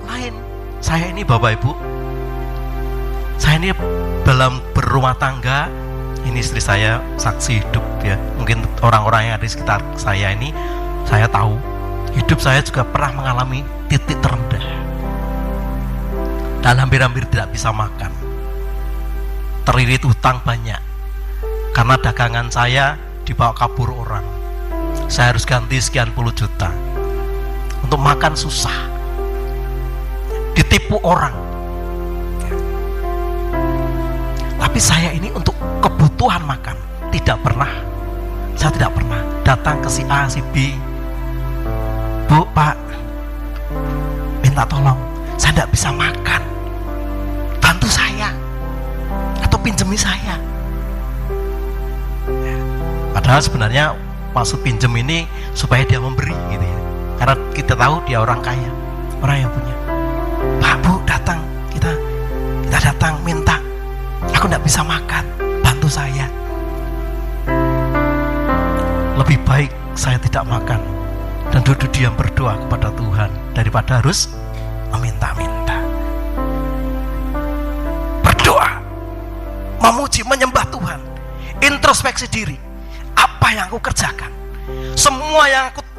lain. Saya ini Bapak Ibu, saya ini dalam berumah tangga, ini istri saya saksi hidup ya. Mungkin orang-orang yang ada di sekitar saya ini, saya tahu hidup saya juga pernah mengalami titik terendah dan hampir-hampir tidak bisa makan, terlilit hutang banyak karena dagangan saya dibawa kabur orang. Saya harus ganti sekian puluh juta. Untuk makan susah, ditipu orang. Tapi saya ini untuk kebutuhan makan saya tidak pernah datang ke si A, si B, Bu, Pak, minta tolong, saya tidak bisa makan, bantu saya atau pinjemi saya. Padahal sebenarnya maksud pinjem ini supaya dia memberi gitu ya. Karena kita tahu dia orang kaya, orang yang punya. Pak, Bu, datang, kita datang minta, aku tidak bisa makan, bantu saya. Lebih baik saya tidak makan dan duduk diam berdoa kepada Tuhan daripada harus meminta-minta. Berdoa, memuji, menyembah Tuhan, introspeksi diri. Apa yang aku kerjakan? Semua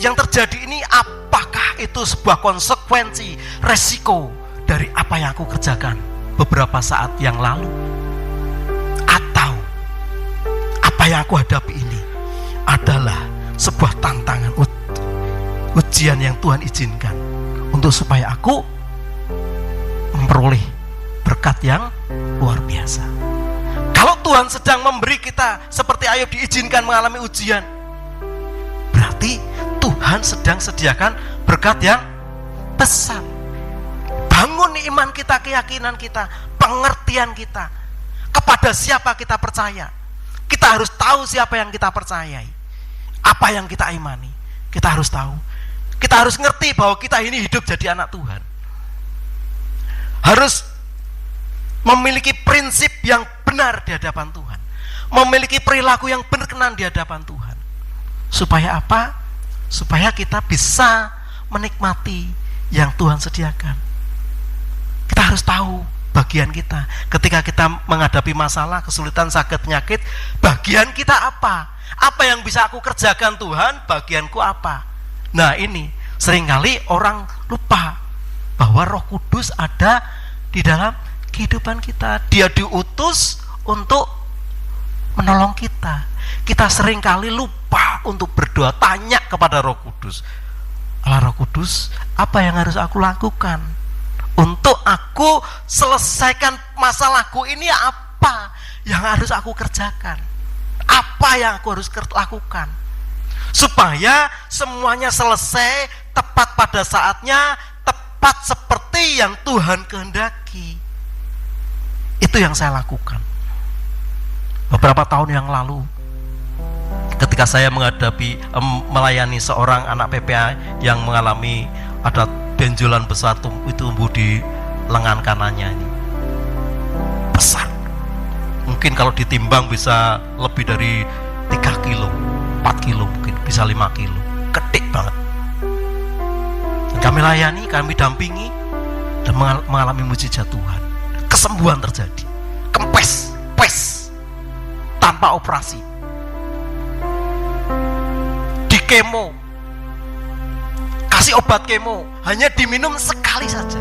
yang terjadi ini, apakah itu sebuah konsekuensi, resiko dari apa yang aku kerjakan beberapa saat yang lalu? Atau apa yang aku hadapi ini adalah sebuah tantangan, ujian yang Tuhan izinkan untuk supaya aku memperoleh berkat yang luar biasa. Kalau Tuhan sedang memberi kita seperti Ayub diizinkan mengalami ujian, berarti Tuhan sedang sediakan berkat yang besar. Bangun iman kita, keyakinan kita, pengertian kita, kepada siapa kita percaya. Kita harus tahu siapa yang kita percayai, apa yang kita imani. Kita harus tahu, kita harus ngerti bahwa kita ini hidup jadi anak Tuhan. Harus memiliki prinsip yang benar di hadapan Tuhan, memiliki perilaku yang berkenan di hadapan Tuhan. Supaya apa? Supaya kita bisa menikmati yang Tuhan sediakan. Kita harus tahu bagian kita. Ketika kita menghadapi masalah, kesulitan, sakit, penyakit, bagian kita apa? Apa yang bisa aku kerjakan Tuhan? Bagianku apa? Nah ini, seringkali orang lupa bahwa Roh Kudus ada di dalam kehidupan kita. Dia diutus untuk menolong kita. Kita seringkali lupa untuk berdoa, tanya kepada Roh Kudus. Allah Roh Kudus, apa yang harus aku lakukan untuk aku selesaikan masalahku ini? Apa yang harus aku kerjakan? Apa yang aku harus lakukan supaya semuanya selesai tepat pada saatnya, tepat seperti yang Tuhan kehendaki. Itu yang saya lakukan beberapa tahun yang lalu ketika saya melayani seorang anak PPA yang mengalami ada benjolan besar tumbuh di lengan kanannya ini, besar. Mungkin kalau ditimbang bisa lebih dari 3 kilo, 4 kilo, mungkin bisa 5 kilo, gede banget. Dan kami layani, kami dampingi, dan mengalami mujizat Tuhan. Kesembuhan terjadi, kempes, tanpa operasi, di kemo, kasih obat kemo, hanya diminum sekali saja.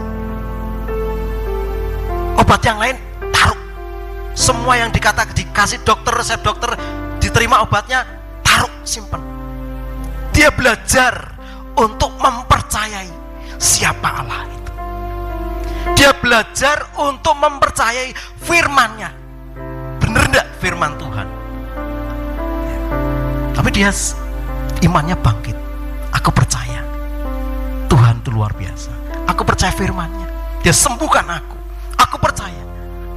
Obat yang lain taruh, semua yang dikasih dokter, resep dokter, diterima obatnya, taruh, simpan. Dia belajar untuk mempercayai siapa Allah itu. Dia belajar untuk mempercayai firman-Nya. Bener enggak firman Tuhan? Tapi dia imannya bangkit. Aku percaya Tuhan itu luar biasa. Aku percaya firman-Nya. Dia sembuhkan aku. Aku percaya.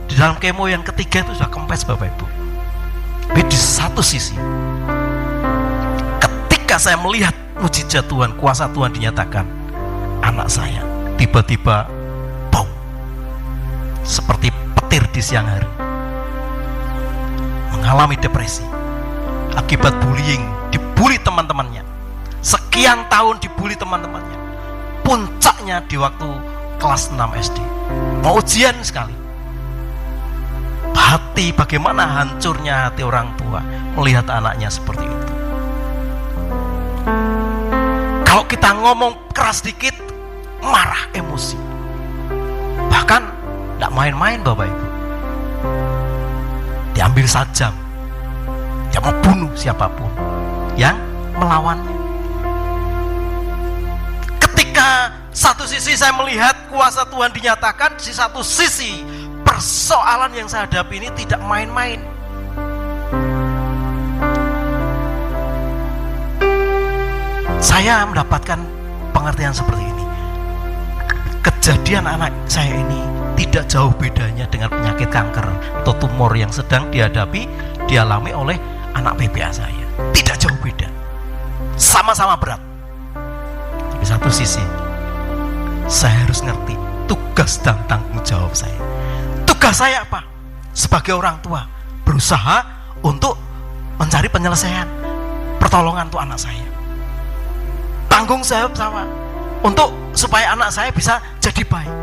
Di dalam kemo yang ketiga itu sudah kempes, Bapak Ibu. Tapi di satu sisi, ketika saya melihat mujizat Tuhan, kuasa Tuhan dinyatakan, anak saya tiba-tiba bau seperti petir di siang hari, mengalami depresi akibat bullying, dibully teman-temannya, sekian tahun dibully teman-temannya. Puncaknya di waktu kelas 6 SD, mau ujian sekali. Hati, bagaimana hancurnya hati orang tua melihat anaknya seperti itu. Kalau kita ngomong keras dikit, marah, emosi, bahkan tidak main-main, Bapak Ibu. Diambil sajam, dia mau bunuh siapapun yang melawannya. Ketika satu sisi saya melihat kuasa Tuhan dinyatakan, di satu sisi persoalan yang saya hadapi ini tidak main-main. Saya mendapatkan pengertian seperti ini. Kejadian anak saya ini tidak jauh bedanya dengan penyakit kanker atau tumor yang sedang dialami oleh anak PPA saya. Tidak jauh beda, sama-sama berat. Tapi satu sisi, saya harus ngerti tugas dan tanggung jawab saya. Tugas saya apa? Sebagai orang tua, berusaha untuk mencari penyelesaian, pertolongan untuk anak saya. Tanggung jawab saya untuk supaya anak saya bisa jadi baik.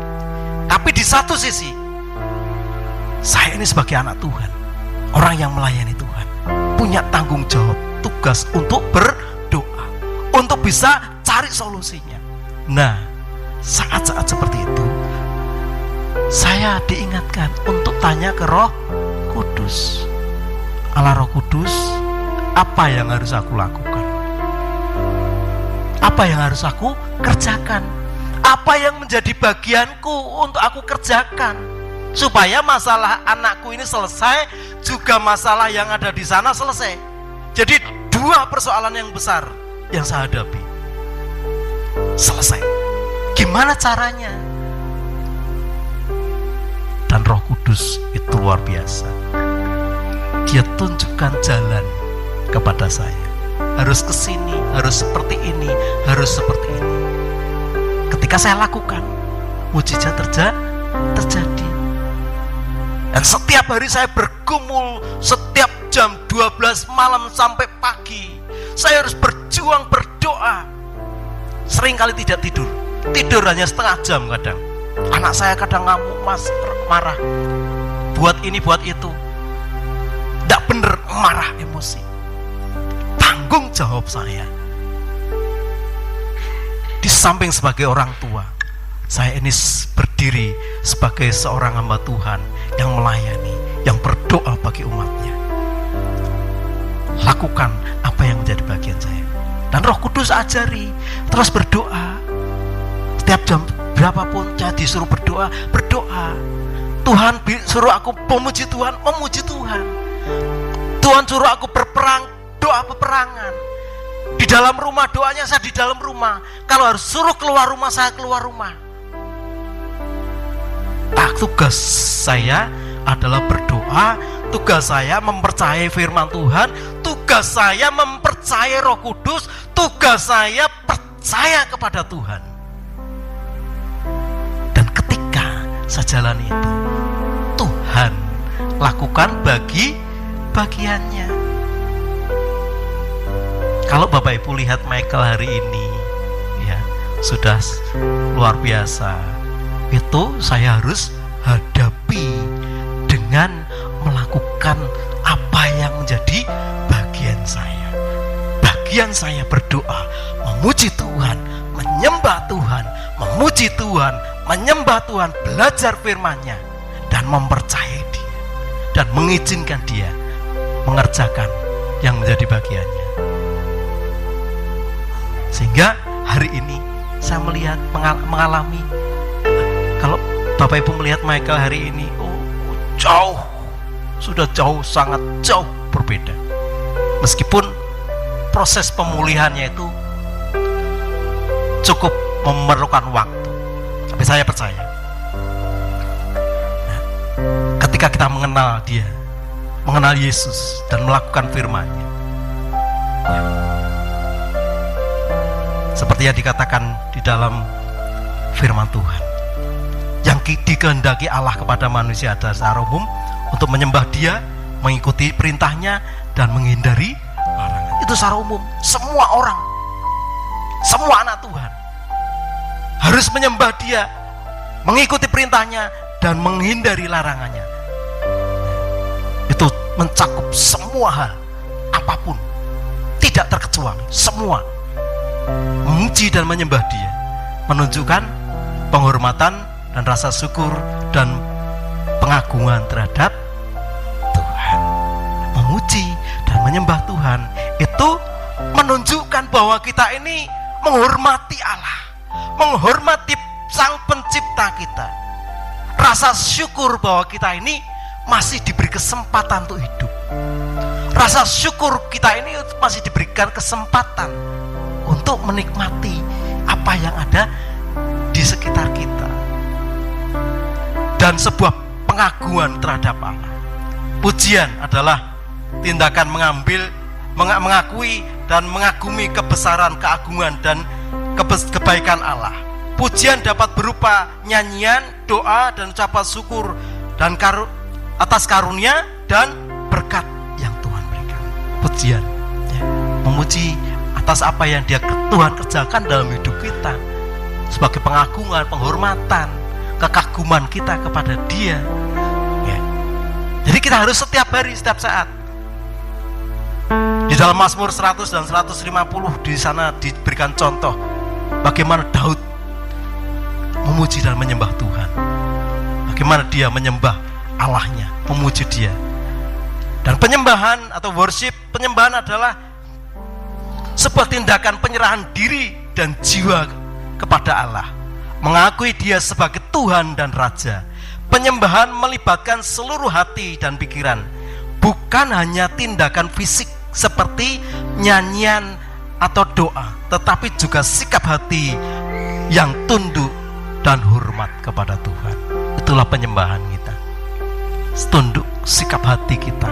Tapi di satu sisi, saya ini sebagai anak Tuhan, orang yang melayani Tuhan, punya tanggung jawab, tugas untuk berdoa, untuk bisa cari solusinya. Nah, saat-saat seperti itu, saya diingatkan untuk tanya ke Roh Kudus. Allah Roh Kudus, apa yang harus aku lakukan? Apa yang harus aku kerjakan? Apa yang menjadi bagianku untuk aku kerjakan supaya masalah anakku ini selesai, juga masalah yang ada di sana selesai. Jadi dua persoalan yang besar yang saya hadapi selesai. Gimana caranya? Dan Roh Kudus itu luar biasa. Dia tunjukkan jalan kepada saya. Harus ke sini, harus seperti ini, harus seperti ini. Ketika saya lakukan, mujizat terjadi. Dan setiap hari saya bergumul, setiap jam 12 malam sampai pagi, saya harus berjuang berdoa. Seringkali tidak tidur hanya setengah jam kadang. Anak saya kadang ngamuk, marah, buat ini buat itu, tidak bener, marah, emosi. Tanggung jawab saya di samping sebagai orang tua, saya ini berdiri sebagai seorang hamba Tuhan yang melayani, yang berdoa bagi umatnya. Lakukan apa yang menjadi bagian saya, dan Roh Kudus ajari terus berdoa. Setiap jam berapapun saya disuruh berdoa. Tuhan suruh aku memuji Tuhan, memuji Tuhan. Tuhan suruh aku berperang, doa peperangan. Di dalam rumah, doanya saya di dalam rumah. Kalau harus suruh keluar rumah, saya keluar rumah. Tugas saya adalah berdoa, tugas saya mempercayai firman Tuhan, tugas saya mempercayai Roh Kudus, tugas saya percaya kepada Tuhan. Dan ketika saya jalani itu, Tuhan lakukan bagiannya. Kalau Bapak Ibu lihat Michael hari ini, ya sudah luar biasa. Itu saya harus hadapi dengan melakukan apa yang menjadi bagian saya. Bagian saya berdoa, memuji Tuhan, menyembah Tuhan, memuji Tuhan, menyembah Tuhan, belajar firman-Nya, dan mempercayai Dia, dan mengizinkan Dia mengerjakan yang menjadi bagiannya. Sehingga hari ini saya melihat, mengalami, kalau Bapak Ibu melihat Michael hari ini, jauh, sudah jauh, sangat jauh berbeda. Meskipun proses pemulihannya itu cukup memerlukan waktu, tapi saya percaya, ketika kita mengenal Dia, mengenal Yesus, dan melakukan firman-Nya, ya, seperti yang dikatakan di dalam firman Tuhan, yang dikehendaki Allah kepada manusia adalah secara umum untuk menyembah Dia, mengikuti perintahnya, dan menghindari larangan. Itu secara umum, semua orang, semua anak Tuhan harus menyembah Dia, mengikuti perintahnya, dan menghindari larangannya. Itu mencakup semua hal, apapun, tidak terkecuali, semua. Memuji dan menyembah Dia, menunjukkan penghormatan dan rasa syukur dan pengagungan terhadap Tuhan. Memuji dan menyembah Tuhan itu menunjukkan bahwa kita ini menghormati Allah, menghormati Sang Pencipta kita. Rasa syukur bahwa kita ini masih diberi kesempatan untuk hidup. Rasa syukur kita ini masih diberikan kesempatan untuk menikmati apa yang ada di sekitar kita, dan sebuah pengagungan terhadap Allah. Pujian adalah tindakan mengakui dan mengagumi kebesaran, keagungan, dan kebaikan Allah. Pujian dapat berupa nyanyian, doa, dan ucapan syukur dan atas karunia dan berkat yang Tuhan berikan. Pujian, ya, memuji atas apa yang Tuhan kerjakan dalam hidup kita, sebagai pengagungan, penghormatan, kekaguman kita kepada Dia, ya. Jadi kita harus setiap hari, setiap saat. Di dalam Mazmur 100 dan 150, di sana diberikan contoh bagaimana Daud memuji dan menyembah Tuhan, bagaimana dia menyembah Allahnya, memuji Dia. Dan penyembahan atau worship, penyembahan adalah sebuah tindakan penyerahan diri dan jiwa kepada Allah, mengakui Dia sebagai Tuhan dan Raja. Penyembahan melibatkan seluruh hati dan pikiran, bukan hanya tindakan fisik seperti nyanyian atau doa, tetapi juga sikap hati yang tunduk dan hormat kepada Tuhan. Itulah penyembahan kita, tunduk, sikap hati kita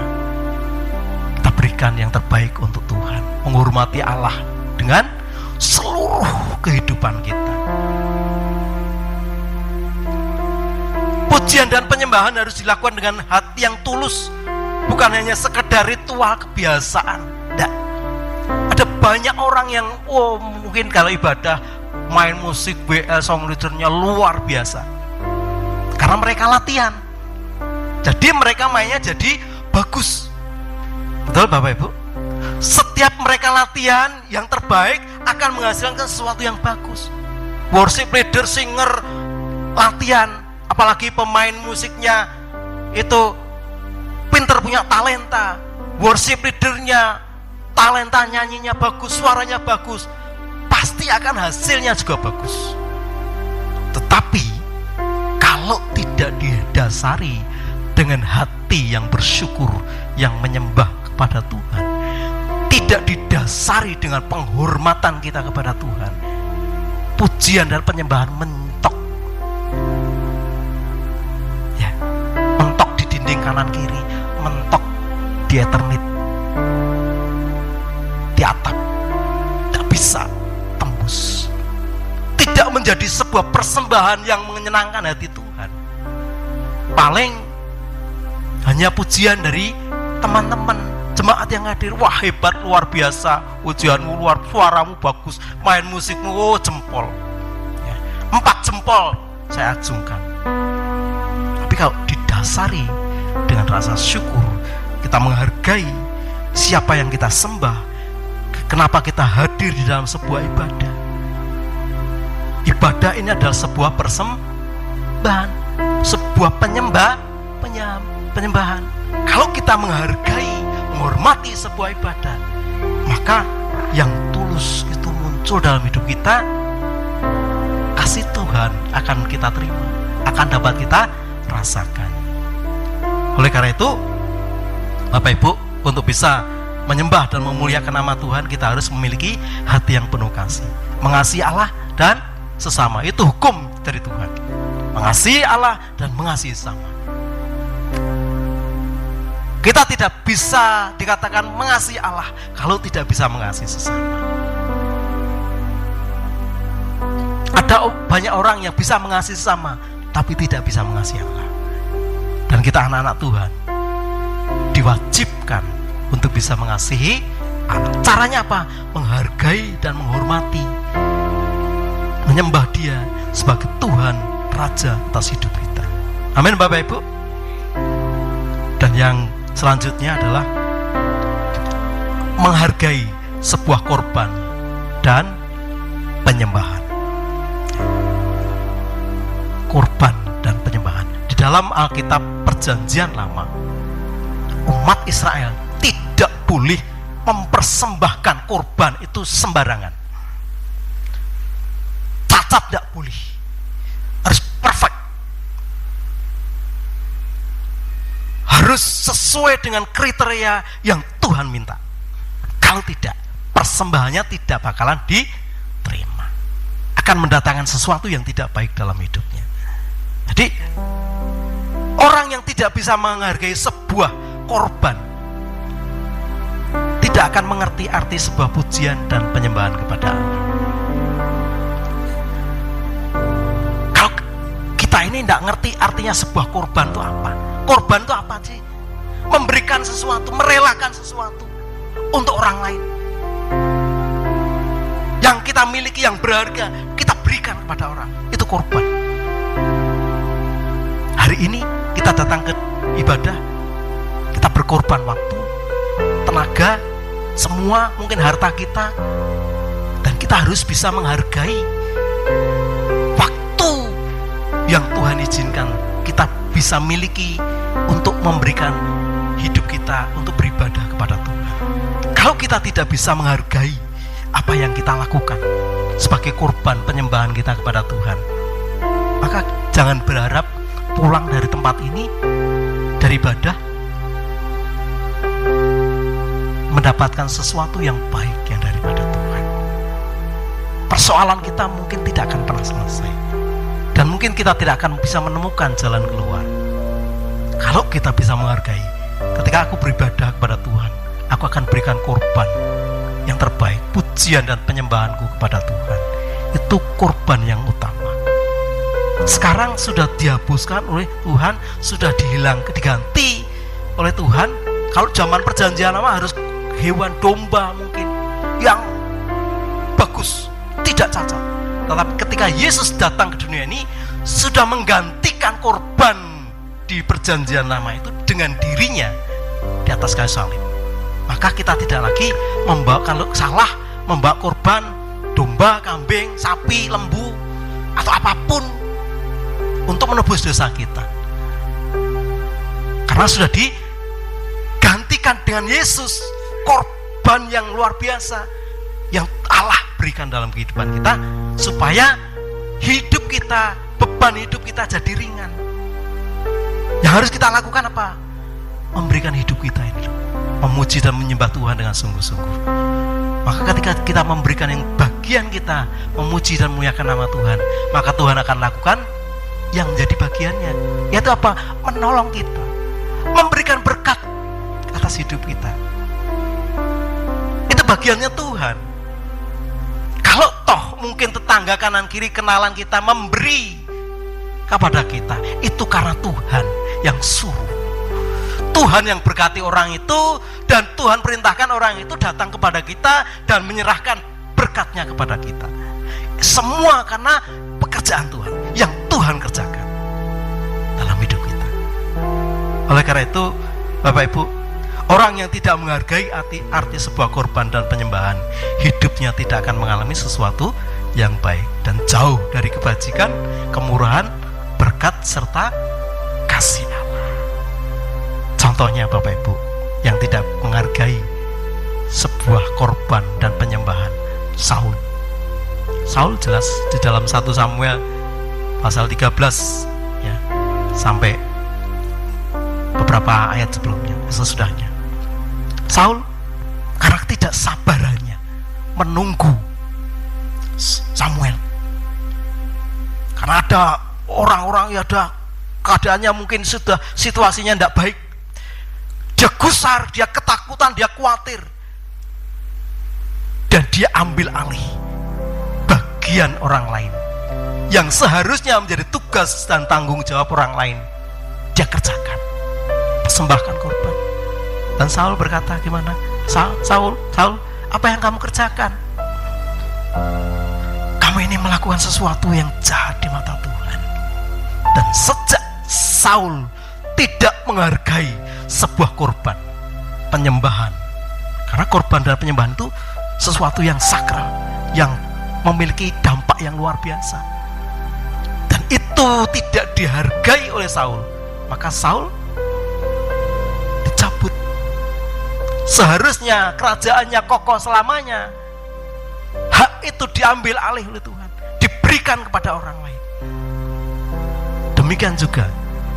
berikan yang terbaik untuk Tuhan, menghormati Allah dengan seluruh kehidupan kita. Pujian dan penyembahan harus dilakukan dengan hati yang tulus, bukan hanya sekedar ritual kebiasaan. Tidak. Ada banyak orang yang mungkin kalau ibadah main musik, WL, song leadernya luar biasa. karena mereka latihan. Jadi mereka mainnya jadi bagus. Betul Bapak Ibu? Setiap mereka latihan yang terbaik akan menghasilkan sesuatu yang bagus. Worship leader, singer, latihan, apalagi pemain musiknya itu pinter, punya talenta. Worship leadernya talenta, nyanyinya bagus, suaranya bagus, pasti akan hasilnya juga bagus. Tetapi kalau tidak didasari dengan hati yang bersyukur, yang menyembah kepada Tuhan, tidak didasari dengan penghormatan kita kepada Tuhan, pujian dan penyembahan mentok, ya, mentok di dinding kanan kiri, mentok di eternit, di atap, tidak bisa tembus, tidak menjadi sebuah persembahan yang menyenangkan hati Tuhan. Paling hanya pujian dari teman-teman jemaat yang hadir, wah hebat, luar biasa, ujianmu luar, suaramu bagus, main musikmu, oh jempol ya, 4 jempol saya acungkan. Tapi kalau didasari dengan rasa syukur, kita menghargai siapa yang kita sembah, kenapa kita hadir di dalam sebuah ibadah. Ibadah ini adalah sebuah persembahan, sebuah penyembahan. Kalau kita menghargai, menghormati sebuah ibadah, maka yang tulus itu muncul dalam hidup kita. Kasih Tuhan akan kita terima, akan dapat kita rasakan. Oleh karena itu, Bapak Ibu, untuk bisa menyembah dan memuliakan nama Tuhan, kita harus memiliki hati yang penuh kasih, mengasihi Allah dan sesama. Itu hukum dari Tuhan, mengasihi Allah dan mengasihi sesama. Kita tidak bisa dikatakan mengasihi Allah kalau tidak bisa mengasihi sesama. Ada banyak orang yang bisa mengasihi sesama tapi tidak bisa mengasihi Allah. Dan kita anak-anak Tuhan diwajibkan untuk bisa mengasihi Allah. Caranya apa? Menghargai dan menghormati, menyembah Dia sebagai Tuhan, Raja atas hidup kita. Amin Bapak Ibu. Dan yang selanjutnya adalah menghargai sebuah korban dan penyembahan. Korban dan penyembahan. Di dalam Alkitab Perjanjian Lama, umat Israel tidak boleh mempersembahkan korban itu sembarangan. Cacat tidak boleh, harus perfect, harus sesuai dengan kriteria yang Tuhan minta. Kalau tidak, persembahannya tidak bakalan diterima, akan mendatangkan sesuatu yang tidak baik dalam hidupnya. Jadi orang yang tidak bisa menghargai sebuah korban tidak akan mengerti arti sebuah pujian dan penyembahan kepada Allah. Kalau kita ini tidak ngerti artinya sebuah korban itu apa, korban itu apa sih? Memberikan sesuatu, merelakan sesuatu untuk orang lain. Yang kita miliki, yang berharga, kita berikan kepada orang, itu korban. Hari ini kita datang ke ibadah, kita berkorban waktu, tenaga, semua, mungkin harta kita, dan kita harus bisa menghargai waktu yang Tuhan izinkan kita bisa miliki untuk memberikan hidup kita untuk beribadah kepada Tuhan. Kalau kita tidak bisa menghargai apa yang kita lakukan sebagai korban penyembahan kita kepada Tuhan, maka jangan berharap pulang dari tempat ini, dari ibadah, mendapatkan sesuatu yang baik yang daripada Tuhan. Persoalan kita mungkin tidak akan pernah selesai, dan mungkin kita tidak akan bisa menemukan jalan keluar kalau kita bisa menghargai. Ketika aku beribadah kepada Tuhan, aku akan berikan korban yang terbaik, pujian dan penyembahanku kepada Tuhan. Itu korban yang utama. Sekarang sudah dihapuskan oleh Tuhan, sudah diganti oleh Tuhan. Kalau zaman Perjanjian Lama harus hewan domba mungkin yang bagus, tidak cacat. Tetapi ketika Yesus datang ke dunia ini, sudah menggantikan korban di perjanjian lama itu dengan dirinya di atas kayu salib, maka kita tidak lagi membawa, kalau salah membawa korban domba, kambing, sapi, lembu atau apapun untuk menebus dosa kita, karena sudah digantikan dengan Yesus, korban yang luar biasa yang Allah berikan dalam kehidupan kita, supaya hidup kita, beban hidup kita jadi ringan. Yang harus kita lakukan apa? Memberikan hidup kita ini, memuji dan menyembah Tuhan dengan sungguh-sungguh. Maka ketika kita memberikan yang bagian kita, memuji dan memuliakan nama Tuhan, maka Tuhan akan lakukan yang menjadi bagiannya, yaitu apa? Menolong kita, memberikan berkat atas hidup kita. Itu bagiannya Tuhan. Kalau toh mungkin tetangga kanan kiri kenalan kita memberi kepada kita, itu karena Tuhan yang suruh, Tuhan yang berkati orang itu, dan Tuhan perintahkan orang itu datang kepada kita dan menyerahkan berkatnya kepada kita. Semua karena pekerjaan Tuhan yang Tuhan kerjakan dalam hidup kita. Oleh karena itu, Bapak Ibu, orang yang tidak menghargai arti sebuah korban dan penyembahan, hidupnya tidak akan mengalami sesuatu yang baik dan jauh dari kebajikan, kemurahan, berkat serta kasih Allah. Contohnya Bapak Ibu yang tidak menghargai sebuah korban dan penyembahan, Saul. Saul jelas di dalam 1 Samuel pasal 13 ya, sampai beberapa ayat sebelumnya, sesudahnya. Saul karena tidak sabarannya menunggu Samuel, karena ada orang-orang ya, ada keadaannya mungkin sudah situasinya tidak baik, dia gusar, dia ketakutan, dia khawatir, dan dia ambil alih bagian orang lain yang seharusnya menjadi tugas dan tanggung jawab orang lain, dia kerjakan, persembahkan korban. Dan Saul berkata, gimana? Saul, apa yang kamu kerjakan? Kamu ini melakukan sesuatu yang jahat di mata Tuhan. Dan sejak Saul tidak menghargai sebuah korban, penyembahan, karena korban dan penyembahan itu sesuatu yang sakral, yang memiliki dampak yang luar biasa, dan itu tidak dihargai oleh Saul, maka Saul dicabut. Seharusnya kerajaannya kokoh selamanya, hak itu diambil alih oleh Tuhan, diberikan kepada orang lain. Demikian juga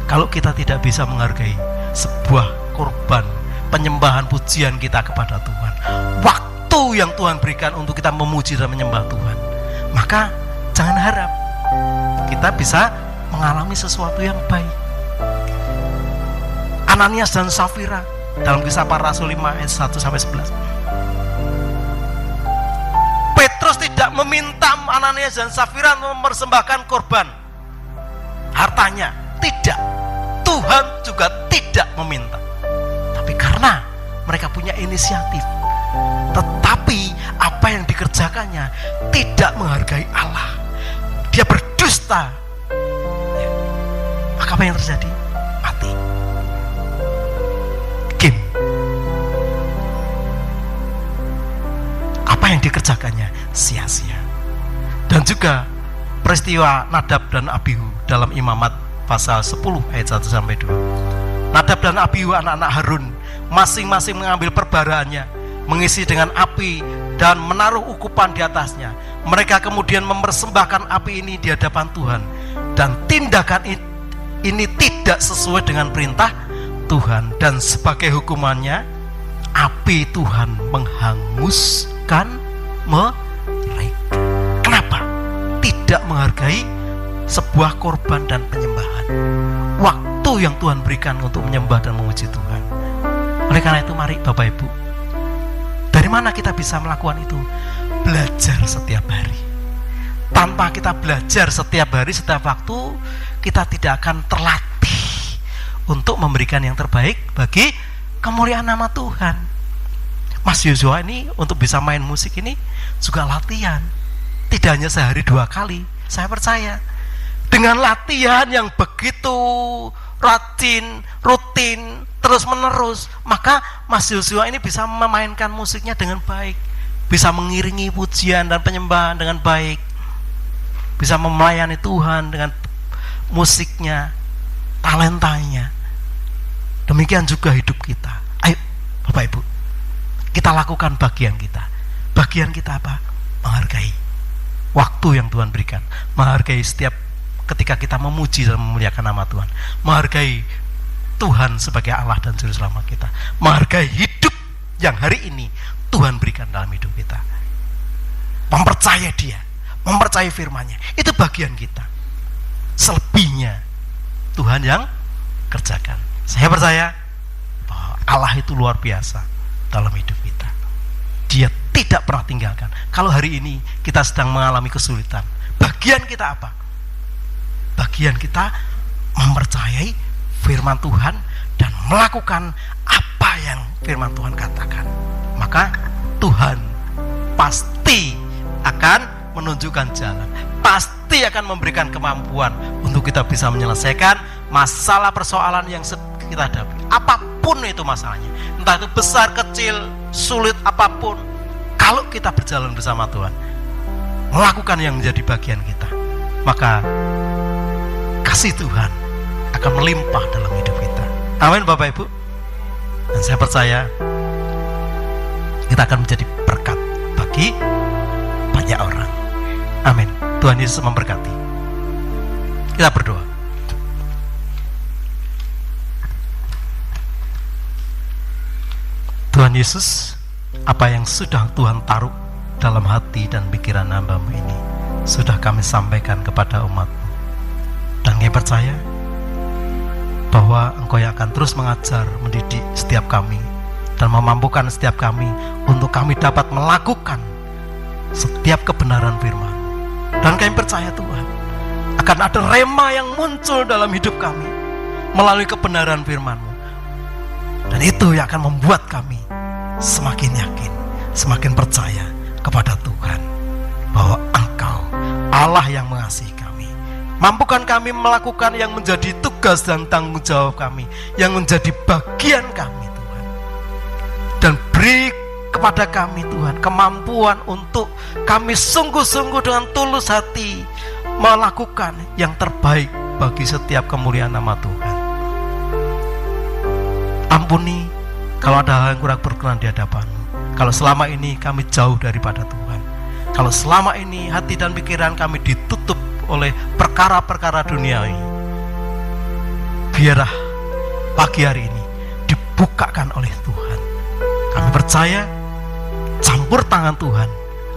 kalau kita tidak bisa menghargai sebuah korban, penyembahan, pujian kita kepada Tuhan, waktu yang Tuhan berikan untuk kita memuji dan menyembah Tuhan, maka jangan harap kita bisa mengalami sesuatu yang baik. Ananias dan Safira dalam Kisah Para Rasul 5 ayat 1-11. Petrus tidak meminta Ananias dan Safira mempersembahkan korban hartanya, tidak. Tuhan juga tidak meminta, tapi karena mereka punya inisiatif, tetapi apa yang dikerjakannya tidak menghargai Allah, dia berdusta, maka apa yang terjadi? Mati. Kim. Apa yang dikerjakannya sia-sia. Dan juga peristiwa Nadab dan Abihu dalam Imamat pasal 10 ayat 1-2. Nadab dan Abihu, anak-anak Harun, masing-masing mengambil perbaraannya, mengisi dengan api dan menaruh ukupan di atasnya. Mereka kemudian mempersembahkan api ini di hadapan Tuhan, dan tindakan ini tidak sesuai dengan perintah Tuhan, dan sebagai hukumannya api Tuhan menghanguskan mereka. Kenapa? Tidak menghargai sebuah korban dan penyembahan, waktu yang Tuhan berikan untuk menyembah dan memuji Tuhan. Oleh karena itu, mari Bapak Ibu, dari mana kita bisa melakukan itu? Belajar setiap hari. Tanpa kita belajar setiap hari, setiap waktu, kita tidak akan terlatih untuk memberikan yang terbaik bagi kemuliaan nama Tuhan. Mas Yosua ini untuk bisa main musik ini juga latihan, tidak hanya sehari 2 kali. Saya percaya dengan latihan yang begitu rajin, rutin, terus menerus, maka Mas Yosua ini bisa memainkan musiknya dengan baik, bisa mengiringi pujian dan penyembahan dengan baik, bisa melayani Tuhan dengan musiknya, talentanya. Demikian juga hidup kita. Ayo Bapak Ibu, kita lakukan bagian kita. Bagian kita apa? Menghargai waktu yang Tuhan berikan, menghargai setiap ketika kita memuji dan memuliakan nama Tuhan, menghargai Tuhan sebagai Allah dan Juru Selamat kita, menghargai hidup yang hari ini Tuhan berikan dalam hidup kita, mempercayai Dia, mempercayai firman-Nya. Itu bagian kita. Selebihnya Tuhan yang kerjakan. Saya percaya bahwa Allah itu luar biasa dalam hidup kita. Dia tidak pernah tinggalkan. Kalau hari ini kita sedang mengalami kesulitan, bagian kita apa? Bagian kita mempercayai firman Tuhan dan melakukan apa yang firman Tuhan katakan. Maka Tuhan pasti akan menunjukkan jalan, pasti akan memberikan kemampuan untuk kita bisa menyelesaikan masalah persoalan yang kita hadapi. Apapun itu masalahnya, entah itu besar, kecil, sulit apapun, kalau kita berjalan bersama Tuhan, melakukan yang menjadi bagian kita, maka kasih Tuhan akan melimpah dalam hidup kita. Amin Bapak Ibu. Dan saya percaya kita akan menjadi berkat bagi banyak orang. Amin. Tuhan Yesus memberkati. Kita berdoa. Tuhan Yesus, apa yang sudah Tuhan taruh dalam hati dan pikiran hamba-Mu ini sudah kami sampaikan kepada umat-Mu. Dan kami percaya bahwa Engkau yang akan terus mengajar, mendidik setiap kami dan memampukan setiap kami untuk kami dapat melakukan setiap kebenaran firman. Dan kami percaya Tuhan, akan ada rema yang muncul dalam hidup kami melalui kebenaran firman-Mu. Dan itu yang akan membuat kami semakin yakin, semakin percaya kepada Tuhan bahwa Engkau Allah yang mengasihi kami. Mampukan kami melakukan yang menjadi tugas dan tanggung jawab kami, yang menjadi bagian kami Tuhan. Dan beri kepada kami Tuhan kemampuan untuk kami sungguh-sungguh dengan tulus hati melakukan yang terbaik bagi setiap kemuliaan nama Tuhan. Ampuni kalau ada hal yang kurang berkenan di hadapan-Mu. Kalau selama ini kami jauh daripada Tuhan, kalau selama ini hati dan pikiran kami ditutup oleh perkara-perkara duniawi, biarlah pagi hari ini dibukakan oleh Tuhan. Kami percaya campur tangan Tuhan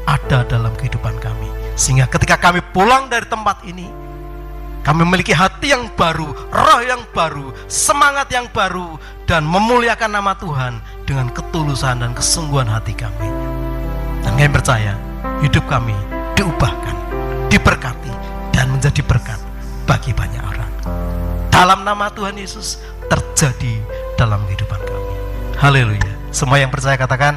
ada dalam kehidupan kami, sehingga ketika kami pulang dari tempat ini, kami memiliki hati yang baru, roh yang baru, semangat yang baru, dan memuliakan nama Tuhan dengan ketulusan dan kesungguhan hati kami. Dan kami percaya hidup kami diubahkan, diberkati, dan menjadi berkat bagi banyak orang. Dalam nama Tuhan Yesus terjadi dalam kehidupan kami. Haleluya. Semua yang percaya katakan